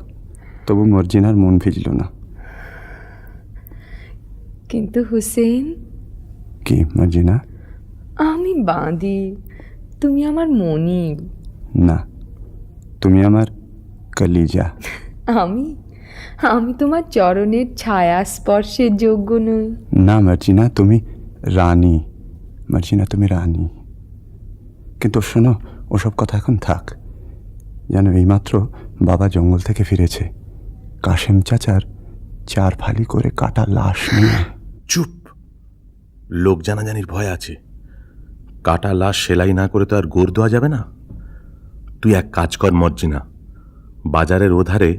তবু মর্জিনার মন ভিজল না। কিন্তু হুসেন, কি মর্জিনা? আমি বাঁধি, তুমি আমার মনিব। না, তুমি আমার কলিজা। আমি আমি তোমার চরণের ছায়া স্পর্শের যোগ্য নই। না মর্জিনা, তুমি রানী। মর্জিনা, তুমি রানী। কিন্তু শোনো, ওসব কথা এখন থাক। যেন এইমাত্র বাবা জঙ্গল থেকে ফিরেছে, কাশেম চাচার 4 ফালি করে কাটা লাশ নিয়ে। চুপ! লোক জানাজানির ভয় আছে। কাটা লাশ সেলাই না করে তো আর গোর দেওয়া যাবে না। তুই এক কাজ কর মর্জিনা, বাজারের ওধারে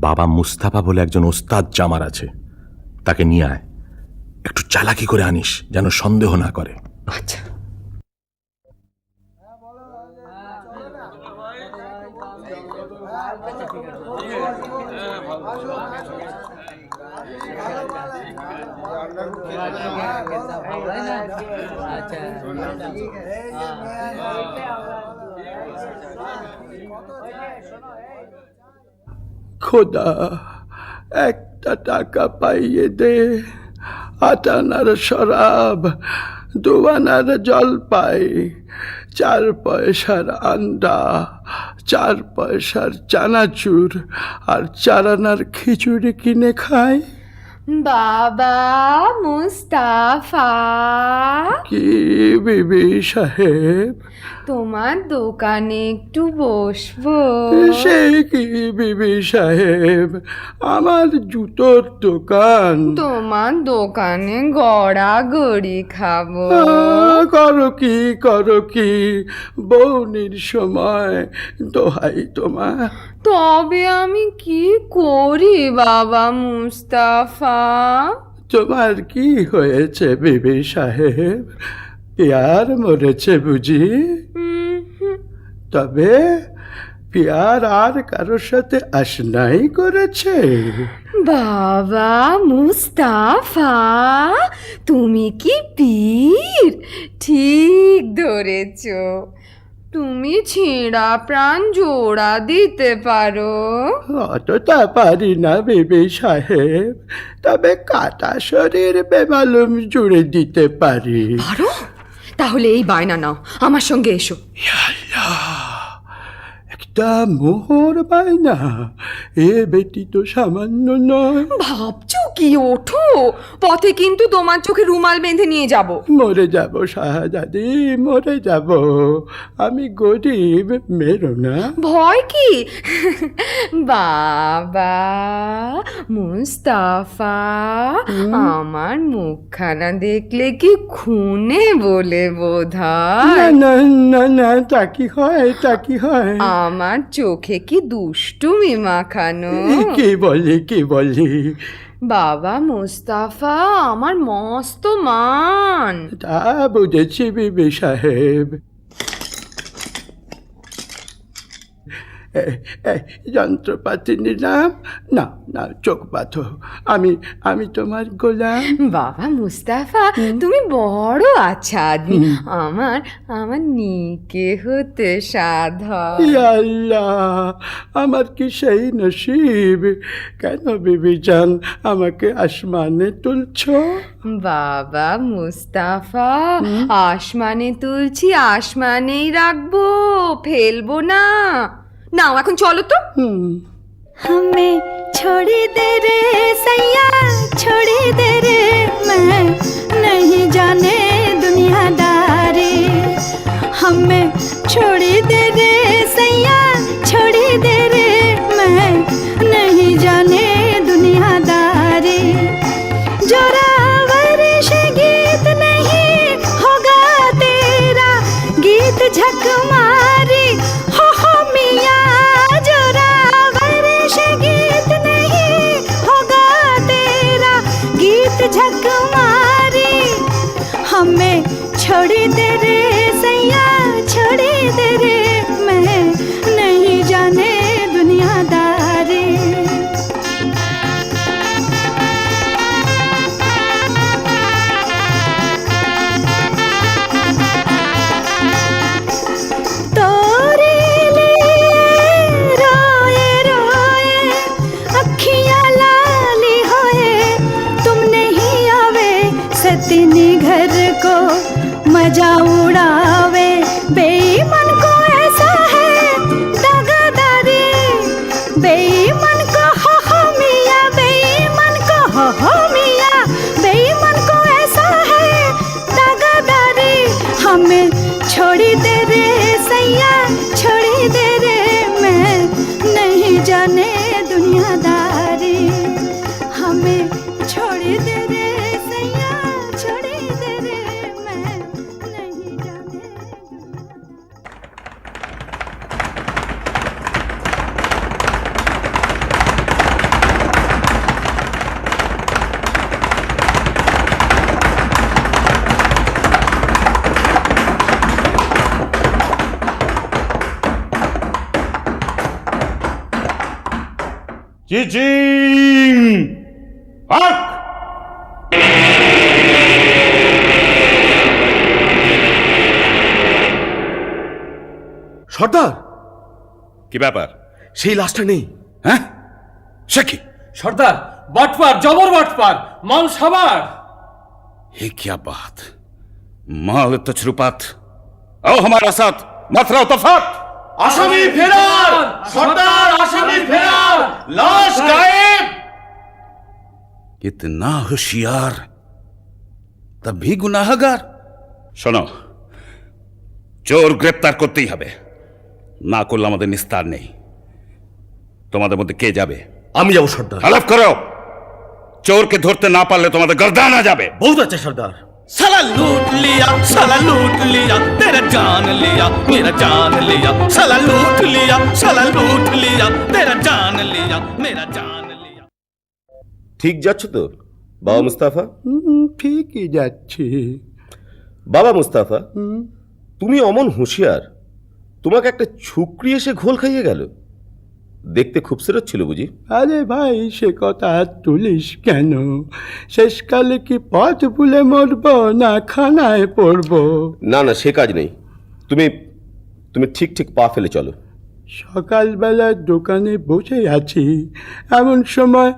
বাবা মুস্তাফা বলে একজন ওস্তাদ জামার আছে, তাকে নিয়ে আয়। একটু চালাকি করে আনিস, যেন সন্দেহ না করে। আচ্ছা। খোদা, একটা টাকা পাইয়ে দে। 8 আনার শরাব, 2 আনার জলপাই, 4 পয়সার আন্ডা, 4 পয়সার চানাচুর আর 4 আনার খিচুড়ি কিনে খাই। বাবা মুস্তাফা, কি বিবি সাহেব? তোমার দোকানে একটু বসবো? সে কি বিবি সাহেব, আমার জুতোর দোকান। তোমার দোকানে গড়াগড়ি খাবো। করো কি বৌনির সময়, দোহাই তোমার। তবে আমি কি করি বাবা মুস্তাফা? তোমার কি হয়েছে বিবি সাহেব? পিয়ার মরেছে বুঝি? তবে পিয়ার আর কারোর সাথে আশনাই করেছে? বাবা মুস্তাফা, তুমি কি পীর? ঠিক ধরেছ, তুমি ছেঁড়া প্রাণ জোড়া দিতে পারো। অতটা পারি না বিবি সাহেব, তবে কাটা শরীর বেমালুম জুড়ে দিতে পারি। পারো? তাহলে এই বায়না নাও, আমার সঙ্গে এসো। একটা মোহর বায়না, এ বেটি তো সামান্য নয়। ভাবছো কি? ওঠো, পথে কিন্তু তোমার চোখে রুমাল বেঁধে নিয়ে যাব। মরে যাব শাহজাদি, মরে যাব। আমি গরিব, মেরো না। ভয় কি? বাবা মুস্তাফা, আমার মুখখানা দেখলে কি খুনে বলে বোধহয়? না না না, তা কি হয়, তা কি হয়? আমার চোখে কি দুষ্টুমি মাখানো? কি বলি? বাবা মুস্তাফা আমার মস্ত মান। তা বুঝেছি বিবি সাহেব। যন্ত্রপাতি নিলাম, না না, চোখ বাঁধো। আমি তোমার গোলাম। বাবা মুস্তাফা, তুমি বড় আচ্ছা আদমি। আমার নিকে হতে সাধা। আল্লাহ, আমার কি সেই নসিব? কেন বিবি জান আমাকে আসমানে তুলছ? বাবা মুস্তাফা, আসমানে তুলছি, আসমানেই রাখবো, ফেলবো না। নাও এখন চলো তো। हमें छोड़ी दे रे सैया, छोड़ी दे रे, मैं नहीं जाने दुनियादारी। हमें छोड़ी दे रे सैया, छोड़ी दे रे, मैं नहीं जाने दुनियादारी। जोरावर से गीत नहीं होगा तेरा, गीत झक मारी हो मियाँ। जोरावर से गीत नहीं होगा तेरा, गीत झक मारी। हमें छोड़ी दे रे सैया, छोड़ी दे रे, मैं চিচিং হাক! সর্দার, কি ব্যাপার? সেই লাশটা নেই। হ্যাঁ, সে কি? সর্দার, বাটপার, জবর বাটপার, মাল সাবার। ये क्या बात? माल तजरुबात आओ हमारा साथ, मत रहो तफात। আসামি ফেরার সর্দার, আসামি ফেরার, লাশ গায়েব। इतना होशियार तब भी गुनाहगार। শোনো, চোর গ্রেপ্তার করতেই হবে, না করলে আমাদের নিস্তার নেই। তোমাদের মধ্যে কে যাবে? আমি যাবো সর্দার। হলফ করো, চোরকে ধরতে না পারলে তোমাদের গর্দানা যাবে। বহুত আছে সর্দার। साला लूट लिया, साला लूट लिया, तेरा जान लिया, मेरा जान लिया, साला लूट लिया, साला लूट लिया, तेरा जान लिया, मेरा जान लिया। ঠিক যাচ্ছ তো বাবা মুস্তাফা? ঠিকই যাচ্ছি। বাবা মুস্তাফা, তুমি অমন হুঁশিয়ার, তোমাকে একটা ছুকরি এসে ঘোল খাইয়ে গেল। দেখতে খুবসুরত ছিল বুঝি? আরে ভাই, সে কথা আর তুলিস কেন? শেষকালে কি পথ ভুলে মরব না খানায় পড়ব? না না, সে কাজ নেই। তুমি তুমি ঠিক ঠিক পা ফেলে চলো। সকালবেলা দোকানে বসে আছি, এমন সময়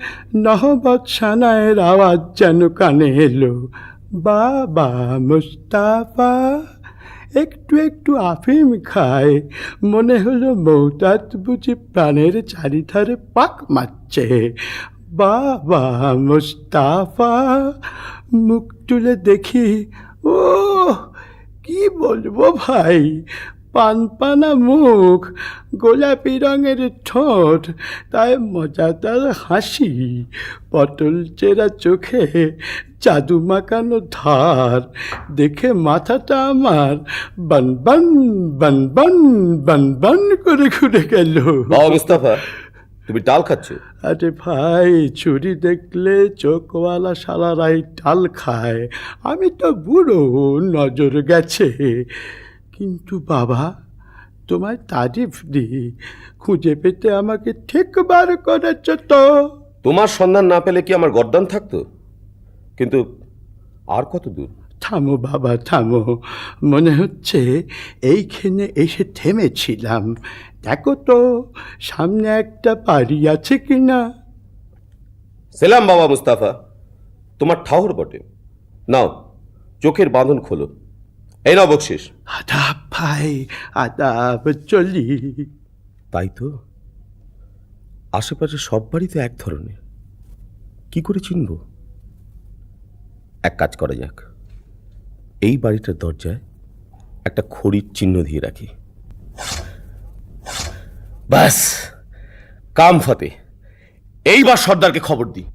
নহবত সানায়ের আওয়াজ যেন কানে এলো। বাবা মুস্তাফা একটু একটু আফিম খায়, মনে হলো মৌতাত বুঝি প্রাণের চারিধারে পাক মারছে। বাবা মুস্তাফা, মুখ তুলে দেখি, ও কি বলবো ভাই, পানপানা মুখ, গোলাপি রঙের ঠোঁট, তাই মজাদার হাসি, পটল চেরা চোখে জাদু মাখানো ধার, দেখে মাথাটা আমার বনবন বনবন বনবন করে ঘুরে গেল। বাবা মুস্তাফা, তুমি ডাল খাচ্ছ? আরে ভাই, ছুরি দেখলে চোখওয়ালা সারারাই ডাল খায়, আমি তো বুড়ো, নজর গেছে। কিন্তু বাবা, তোমার তারিফ দিই, খুঁজে পেতে আমাকে ঠিক বার করেছ তো। তোমার সন্ধান না পেলে কি আমার গর্দান থাকতো? কিন্তু আর কত দূর? থামো বাবা থামো, মনে হচ্ছে এইখানে এসে থেমেছিলাম। দেখো তো সামনে একটা বাড়ি আছে কিনা। সেলাম বাবা মুস্তাফা, তোমার ঠাউর বটে। নাও, চোখের বাঁধন খোলো, এই নাও বকশিস। আদাব ভাই, আদাব, চলি। তাই তো, আশেপাশে সব বাড়ি তো এক ধরনের, কি করে চিনব? এক কাজ করা যাক, এই বাড়িটার দরজায় একটা খড়ির চিহ্ন দিয়ে রাখি। ব্যাস, কাম ফতে। এইবার সর্দারকে খবর দিই।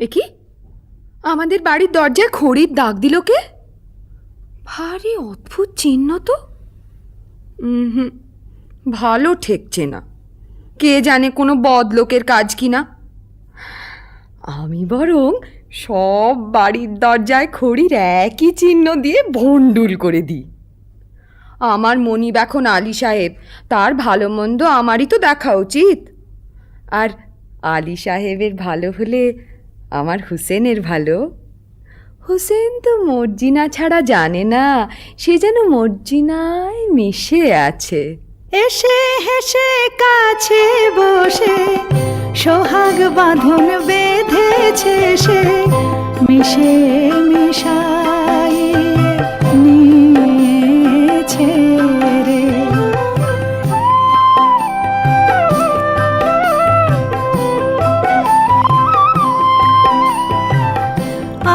একি আমাদের বাড়ির দরজায় খড়ির দাগ দিল কে? ভারী অদ্ভুত চিহ্ন তো। ভালো ঠেকছে না, কে জানে কোনো বদলোকের কাজ কিনা। আমি বরং সব বাড়ির দরজায় খড়ির একই চিহ্ন দিয়ে ভন্ডুল করে দিই। আমার মনিব এখন আলী সাহেব, তার ভালো মন্দ আমারই তো দেখা উচিত। আর আলী সাহেবের ভালো হলে আমার হুসেনের ভালো। হুসেন তো মর্জিনা ছাড়া জানে না, সে যেন মর্জিনায় মিশে আছে। এসে হেসে কাছে বসে সোহাগ বাঁধন বেঁধেছে সে, মিশে মিশাই নিয়েছে রে।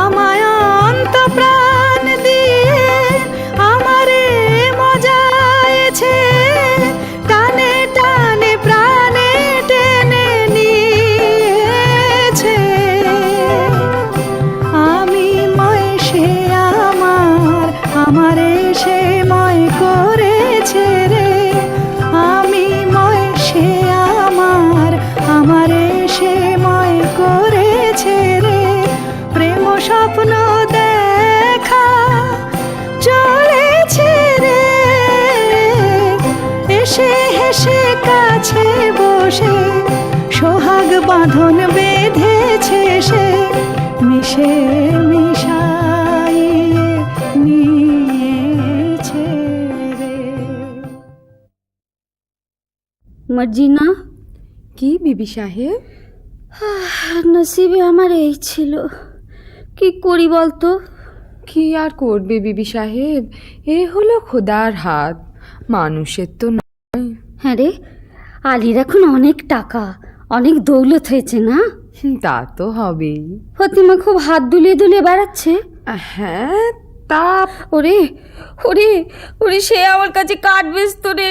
আমায় অন্ত প্রাণ দিয়ে আমারে মজায়েছে, টানে টানে প্রাণে টেনে নিয়েছে। আমি ময় সে এসে কাছে বসে সোহাগ বাঁধন বেঁধেছে সে, মিশে মিশাইয়ে নিয়েছে রে। মার্জিনা, কি বিবি সাহেব? নসিবে আমার এই ছিল, কি করি বলতো? কি আর করবে বিবি সাহেব, এ হলো খোদার হাত, মানুষের তো নয়। হ্যাঁ রে, আলীর এখন অনেক টাকা, অনেক দৌলত হয়েছে না? তা তো হবেই। ফতিমা খুব হাত দুলিয়ে দুলিয়ে বেড়াচ্ছে। হ্যাঁ, তা ওরে ওরে ওরে, সে আমার কাছে কাঠ বেচতো রে,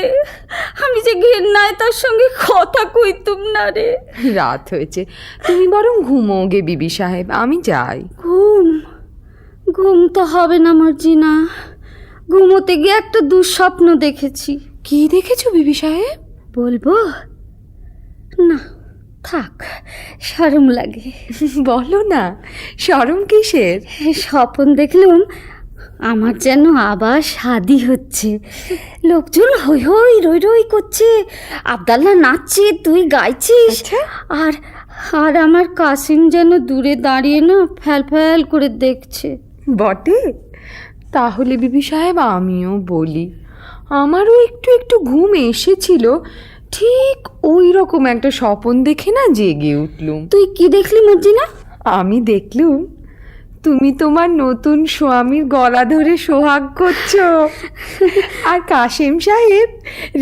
আমি যে ঘেন্নায় তার সঙ্গে কথা কইতুম না রে। রাত হয়েছে, তুমি বরং ঘুমো গে বিবি সাহেব, আমি যাই। ঘুম ঘুম তো হবে না মার্জিনা, ঘুমোতে গিয়ে একটা দুঃস্বপ্ন দেখেছি। কি দেখেছো বিবি সাহেব? বলবো না, থাক, শরম লাগে। বলো না, শরম কিসের? স্বপ্ন দেখলাম আমার যেন আবার শাদি হচ্ছে, লোকজন হই হই রই রই করছে, আবদাল্লা নাচছে, তুই গাইছিস, আর আর আমার কাসিম যেন দূরে দাঁড়িয়ে না ফ্যাল ফ্যাল করে দেখছে। বটে? তাহলে বিবি সাহেব আমিও বলি, আমারও একটু একটু ঘুম এসেছিল, ঠিক ওই রকম একটা স্বপন দেখে না জেগে উঠলুম। তুই কি দেখলি মার্জিনা? আমি দেখলুম তুমি তোমার নতুন স্বামীর গলা ধরে সোহাগ করছো, আর কাশেম সাহেব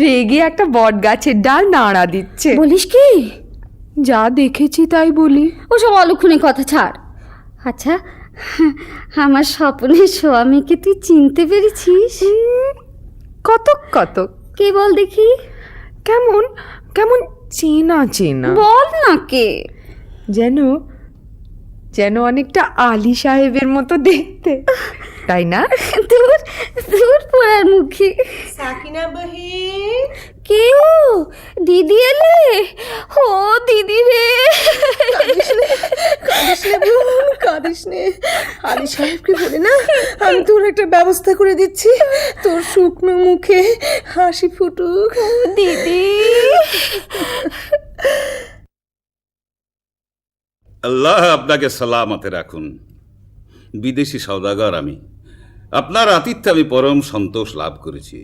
রেগে একটা বট গাছের ডাল নাড়া দিচ্ছে। বলিস কি? যা দেখেছি তাই বলি। ওসব অলক্ষণে কথা ছাড়। আচ্ছা, আমার স্বপ্নের স্বামীকে তুই চিনতে পেরেছিস? কতক কতক। কে বল দেখি? কেমন কেমন চেনা চেনা। বল না কে। যেন যেন অনেকটা আলী সাহেবের মতো দেখতে, তাই না? দূর দূর পড়ার মুখে। সাকিনা বহিন, কেউ দিদি এলে? ও দিদি রে, কাঁদিস নে, আলী সাহেবকে বলে না আমি তোর একটা ব্যবস্থা করে দিচ্ছি, তোর শুকনো মুখে হাসি ফুটুক। দিদি। আল্লাহ আপনাকে সালামতে রাখুন। বিদেশি সওদাগর আমি, আপনার আতিথ্যে আমি পরম সন্তোষ লাভ করেছি।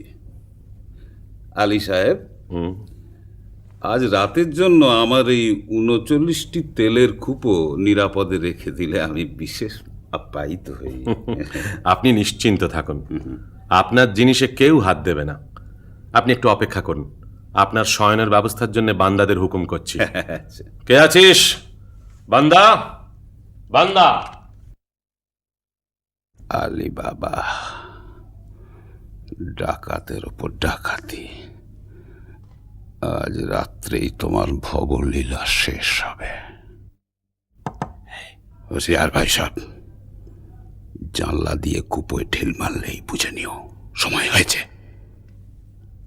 আলী সাহেব, আজ রাতের জন্য আমার এই ৩৯টি তেলের কূপও নিরাপদে রেখে দিলে আমি বিশেষ আপ্যায়িত হই। আপনি নিশ্চিন্ত থাকুন, আপনার জিনিসে কেউ হাত দেবে না। আপনি একটু অপেক্ষা করুন, আপনার শয়নের ব্যবস্থার জন্য বান্দাদের হুকুম করছি। কে আছিস? বান্দা, বান্দা। আলী বাবা, ডাকাতের ওপর ডাকাতি, আজ রাত্রেই তোমার ভবলীলা শেষ হবে। হোশিয়ার ভাই সাহেব, জানলা দিয়ে কুপোয় ঢিল মারলেই বুঝে নিও সময় হয়েছে।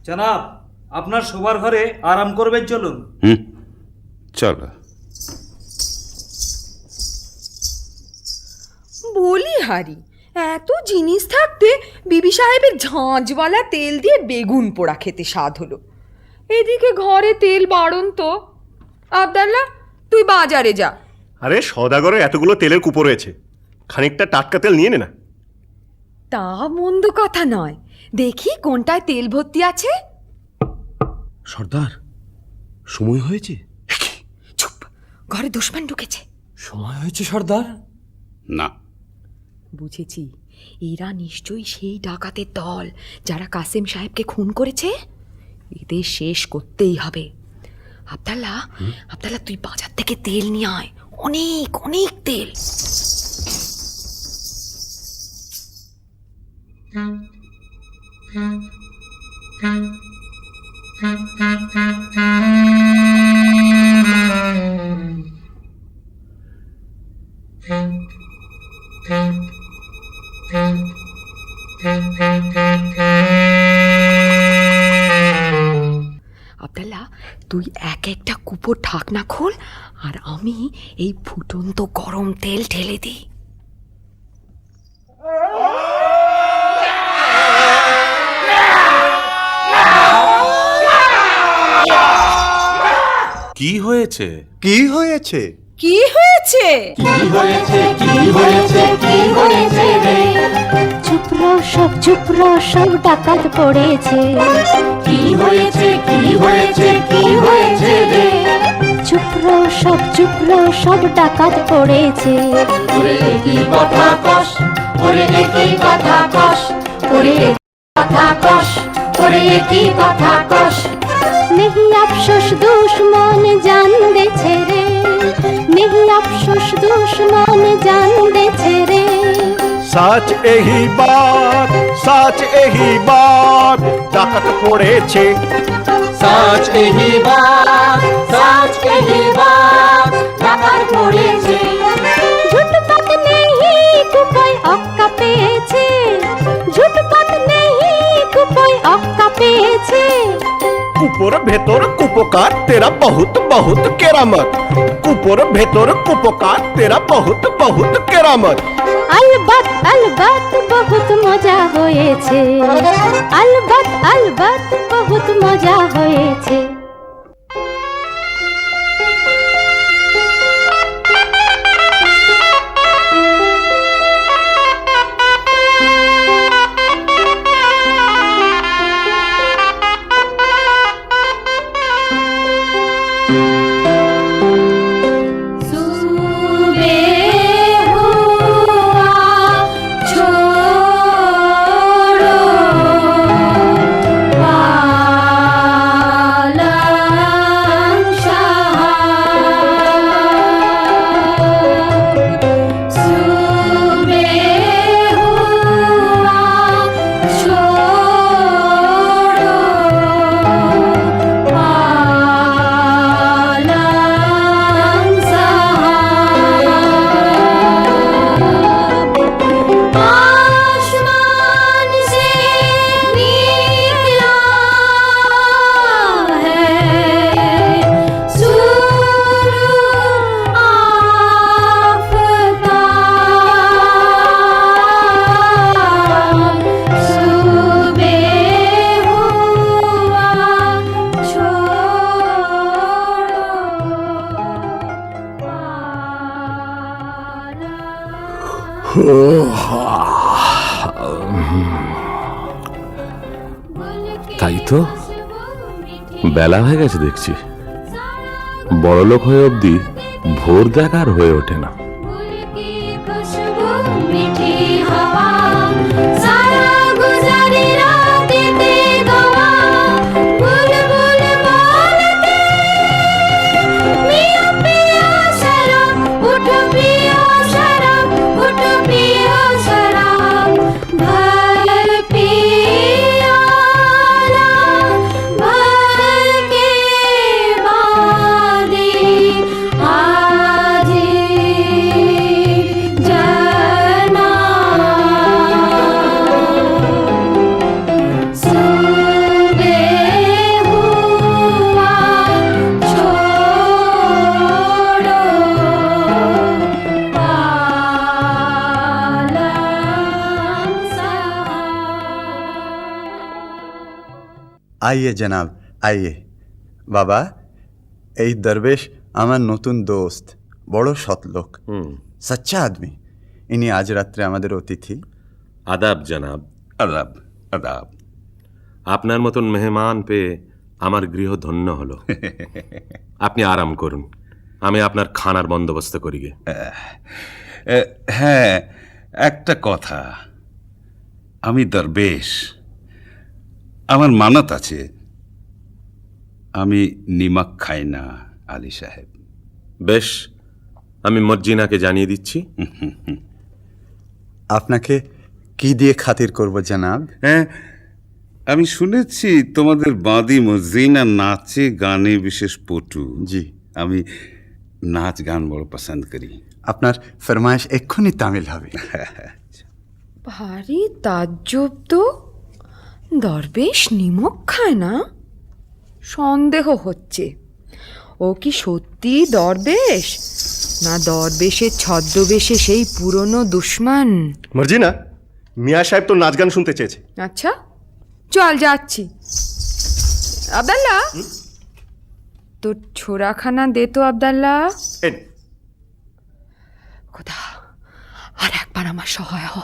জনাব, আপনার শোবার ঘরে আরাম করবেন, চলুন। চলো। বলি হারি, এত জিনিস থাকতে বিবি সাহেবের ঝাঁঝওয়ালা তেল দিয়ে বেগুন পোড়া খেতে স্বাদ হলো। এদিকে ঘরে তেল বাড়ন তো। আবদাল্লা, তুই বাজারে যা। আরে সওদাগরে এতগুলো তেলের কুপো রয়েছে, খানিকটা টাটকা তেল নিয়ে নে না। তা মন্দ কথা নয়, দেখি কোনটায় তেল ভর্তি আছে। সর্দার, সময় হয়েছে। চুপ, ঘরে দুশমন ঢুকেছে। সময় হয়েছে সর্দার? না, বুঝেছি, এরা নিশ্চয়ই সেই ডাকাতের দল যারা কাসেম সাহেবকে খুন করেছে। এদের শেষ করতেই হবে। আবদাল্লা, আবদাল্লা, তুই বাজার থেকে তেল নিয়ে আয়, অনেক অনেক তেল। আবদাল্লা, তুই এক একটা কুপোর ঢাকনা খোল, আর আমি এই ফুটন্ত গরম তেল ঢেলে দিই। কি হয়েছে? কি হয়েছে? কি হয়েছে? চুপ রো সব ডাকাত পড়েছে। কি হয়েছে রে? চুপ রো সব ডাকাত পড়েছে। ওরে একই কথা কস, ওরে একই কথা কস, ওরে কথা কস, ওরে একই কথা কস। नहीं अफसोस दुश्मन जान दे रे, नहीं अफसोस दुश्मन जान दे रे। সাচ এহি বাত ডাকাত পড়েছে। साच एही बात डाकात पड़ेছে। झुटपट नहीं कुपोय अक्का पेয়েছে, झुटपट नहीं कुपोय अक्का पेয়েছে। কুপোর ভেতর কুপকার তেরা বহুত বহুত কেরামত। কুপোর ভেতর কুপকার তেরা বহুত বহুত কেরামত। अलबत अलबत बहुत मजा হয়েছে, अलबत अलबत बहुत मजा হয়েছে। তাই তো, বেলা হয়ে গেছে দেখছি। বড়লোক হয়ে অবধি ভোর দেখার হয়ে ওঠে না। आइए जनाब आइए। বাবা, এই দরবেশ আমার নতুন দোস্ত, বড় সৎ লোক, সচ্চা আদমি। ইনি আজ রাত্রে আমাদের অতিথি। আদাব জনাব। আদাব আদাব। আপনার মতন মেহমান পেয়ে আমার গৃহ ধন্য হলো। আপনি আরাম করুন, আমি আপনার খানার বন্দোবস্ত করি গে। হ্যাঁ, একটা কথা, আমি দরবেশ, আমার মানত আছে, আমি নিমক খাই না আলী সাহেব। বেশ, আমি মর্জিনাকে জানিয়ে দিচ্ছি। আপনাকে কি দিয়ে খাতির করব জনাব? হ্যাঁ, আমি শুনেছি তোমাদের বাঁদি মর্জিনা নাচে গানে বিশেষ পটু। জি, আমি নাচ গান বড় পছন্দ করি। আপনার ফরমাইশ এক্ষুনি তামিল হবে। ভারী তাজ্জব তো, দরবেশ নিমক খায় না? সন্দেহ হচ্ছে ও কি সত্যি দরবেশ, না দরবেশের ছদ্মবেশে সেই পুরনো দুশ্মন। মর্জিনা, মিয়া সাহেব তো নাচ গান শুনতে চেয়েছে। আচ্ছা চল, যাচ্ছি। আব্দাল্লাহ, তোর ছোড়াখানা দে তো আবদাল্লা। খোদা, আর একবার আমার সহায় হ।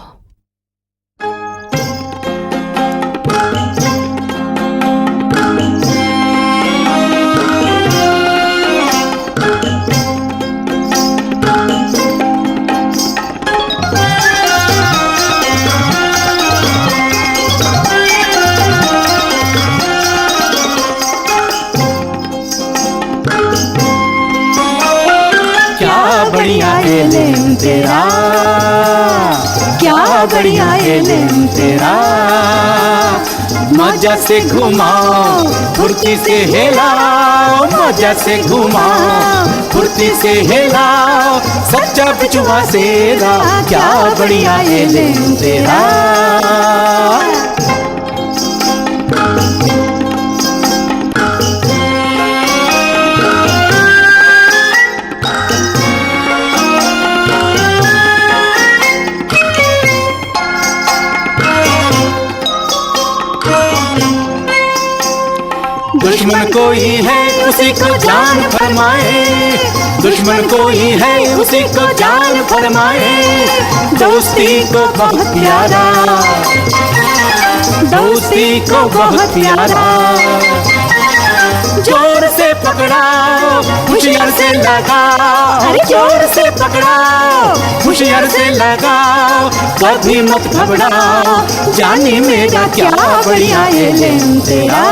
बढ़िया एलेम तेरा, क्या बढ़िया एलेम तेरा, मजा से घुमाओ फुर्ती से हिलाओ, मजा से घुमाओ फुर्ती से हिलाओ, सच्चा बिचुआ सेरा, क्या बढ़िया एलेम तेरा। दुश्मन कोई है उसी को जान फरमाए, दुश्मन कोई है उसी को जान फरमाए, दोस्ती को बहुत प्यारा, दोस्ती को बहुत प्यारा, जोर से पकड़ाओ होशियार से लगाओ, जोर से पकड़ाओ होशियार से लगाओ, कभी मत घबराओ, जानी मेरा क्या बढ़िया एलेम तेरा।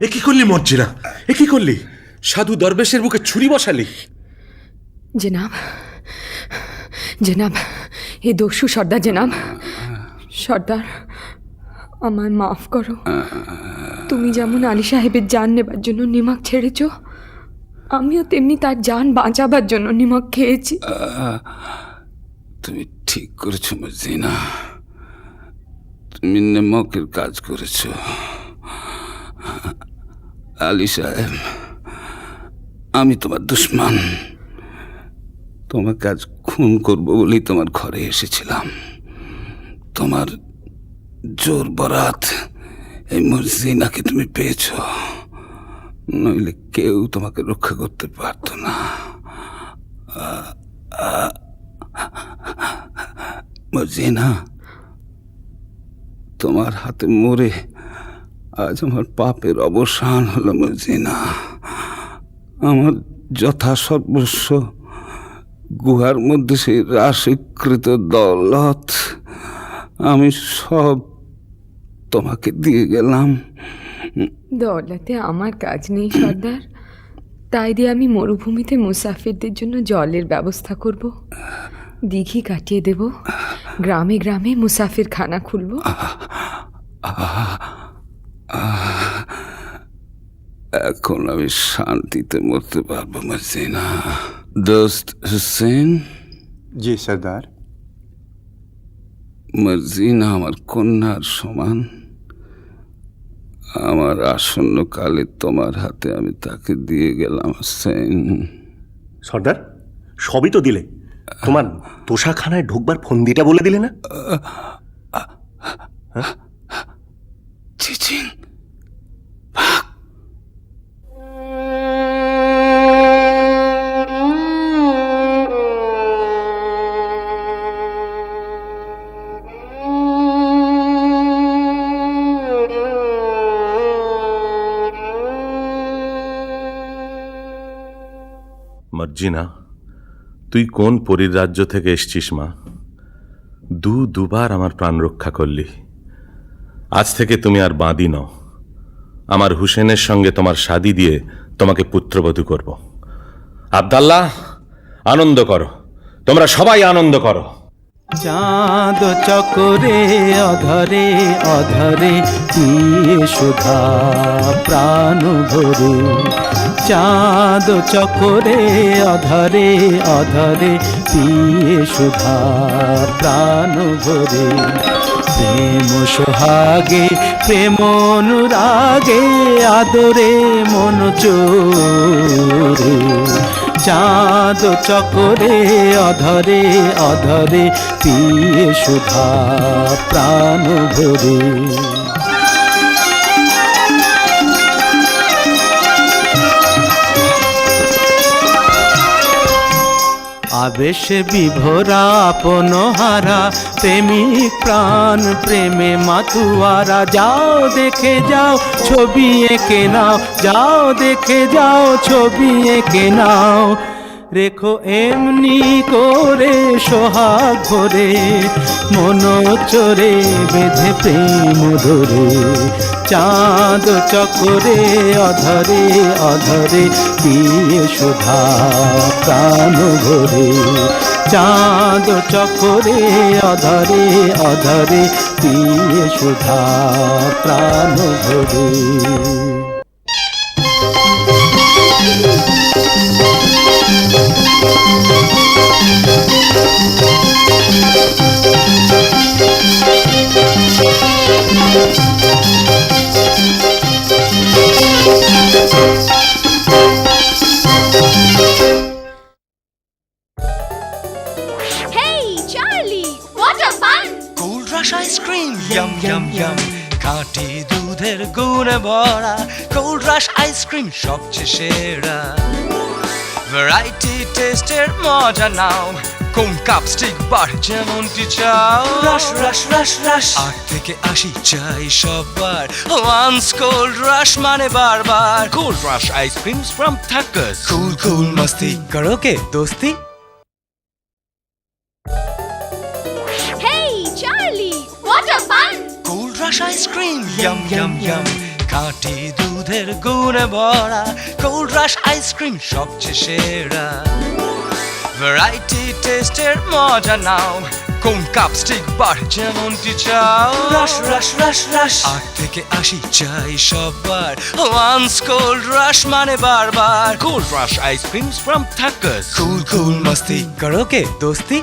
এ কি করলি মর্জিনা, এ কি করলি? সাধু দরবেশের বুকে ছুরি বসালি? জনাব, জনাব, এ দস্যু সর্দার জনাব। সর্দার, আমায় মাফ করো। তুমি যেমন আলী সাহেবের জান নেবার জন্য নিমক ছেড়েছ, আমিও তেমনি তার জান বাঁচাবার জন্য নিমক খেয়েছি। তুমি ঠিক করেছো মর্জিনা, তুমি নিমকের কাজ করেছো। আলী সাহেব, আমি তোমার দুশ্মন, তোমাকে আজ খুন করবো বলেই তোমার ঘরে এসেছিলাম। তোমার জোর বরাত এই মর্জিনাকে তুমি পেয়েছ, নইলে কেউ তোমাকে রক্ষা করতে পারতো না। মর্জিনা, তোমার হাতে মরে আজ আমার পাপের অবসান হলো মর্জিনা। আমার যথাসর্বস্ব গুহার মধ্যে সেই রাশিকৃত দৌলত আমি সব তোমাকে দিয়ে গেলাম। দৌলতে আমার কাজ নেই সর্দার, তাই দিয়ে আমি মরুভূমিতে মুসাফিরদের জন্য জলের ব্যবস্থা করব, দিঘি কাটিয়ে দেব, গ্রামে গ্রামে মুসাফির খানা খুলব। এখন আমি শান্তিতে মরতে পারবো মর্জিনা। দোস্ত হুসেন। জি সর্দার। মর্জিনা আমার কন্যার সমান, আমার আসন্ন কালে তোমার হাতে আমি তাকে দিয়ে গেলাম হুসেন। সর্দার, সবই তো দিলে, তোমার তোষাখানায় ঢুকবার ফন্দিটা বলে দিলে না? চিচিং, মর্জিনা, তুই কোন পরীর রাজ্য থেকে এসছিস মা? দুবার আমার প্রাণ রক্ষা করলি। আজ থেকে তুমি আর বাঁদি নও। আমার হুসেনের সঙ্গে তোমার শাদী দিয়ে তোমাকে পুত্রবধূ করব। আবদাল্লাহ, আনন্দ করো, তোমরা সবাই আনন্দ করো। চাঁদ চকরে অধরে অধরে পিয়ে সুধা প্রাণ ভরে, চাঁদ চকরে অধরে অধরে পিয়ে সুধা প্রাণ ভরে। প্রেম সোহাগে প্রেম অনুরাগে আদরে মন চোরে, চাঁদ চকরে অধরে অধরে পিয়ে সুধা প্রাণ ভরে। আবেশে বিভোরা আপন হারা প্রেমিক প্রাণ প্রেমে মাতুয়ারা, যাও দেখে যাও ছবি এঁকে নাও, যাও দেখে যাও ছবি এঁকে নাও। রেখো এমনি করে সোহাগ ভরে মন চোরে বেঁধে প্রেম ধরে, চাঁদ চকরে অধরে অধরে পিয়ে সুধা প্রাণ ভরে, চাঁদ চকরে অধরে অধরে পিয়ে সুধা প্রাণ ভরে। Hey, Charlie, what a fun! Cold rush ice cream yam yam yam, খাঁটি দুধের গুণে ভরা কোল্ড রাশ আইসক্রিম সবচেয়ে সেরা। ভ্যারাইটি টেস্টের মজা নাও, কোন কাপ স্টিক বার যেমনটি চাও। রাশ রাশ রাশ রাশ 8 থেকে 80 চাই সবার, ওয়ান্স কোল্ড রাশ মানে বারবার। কোল্ড রাশ আইসক্রিম ফ্রম থাকাস, কুল কুল মস্তি করো কে দোস্তি। Hey, Charlie, what a fun! Cold rush ice cream yam yam yam, খাঁটি দুধের গুণে ভরা কোল্ড রাশ আইসক্রিম সবচেয়ে সেরা। ভ্যারাইটি টেস্টের মজা নাও, কোন কাপ স্টিক বার যেমনটি চাও। রাশ রাশ রাশ রাশ 8 থেকে 80 চাই সবার, ওয়ান্স কোল্ড রাশ মানে বারবার। কোল্ড রাশ আইসক্রিম ফ্রম থাকাস, কুল কুল মস্তি করো কে দোস্তি।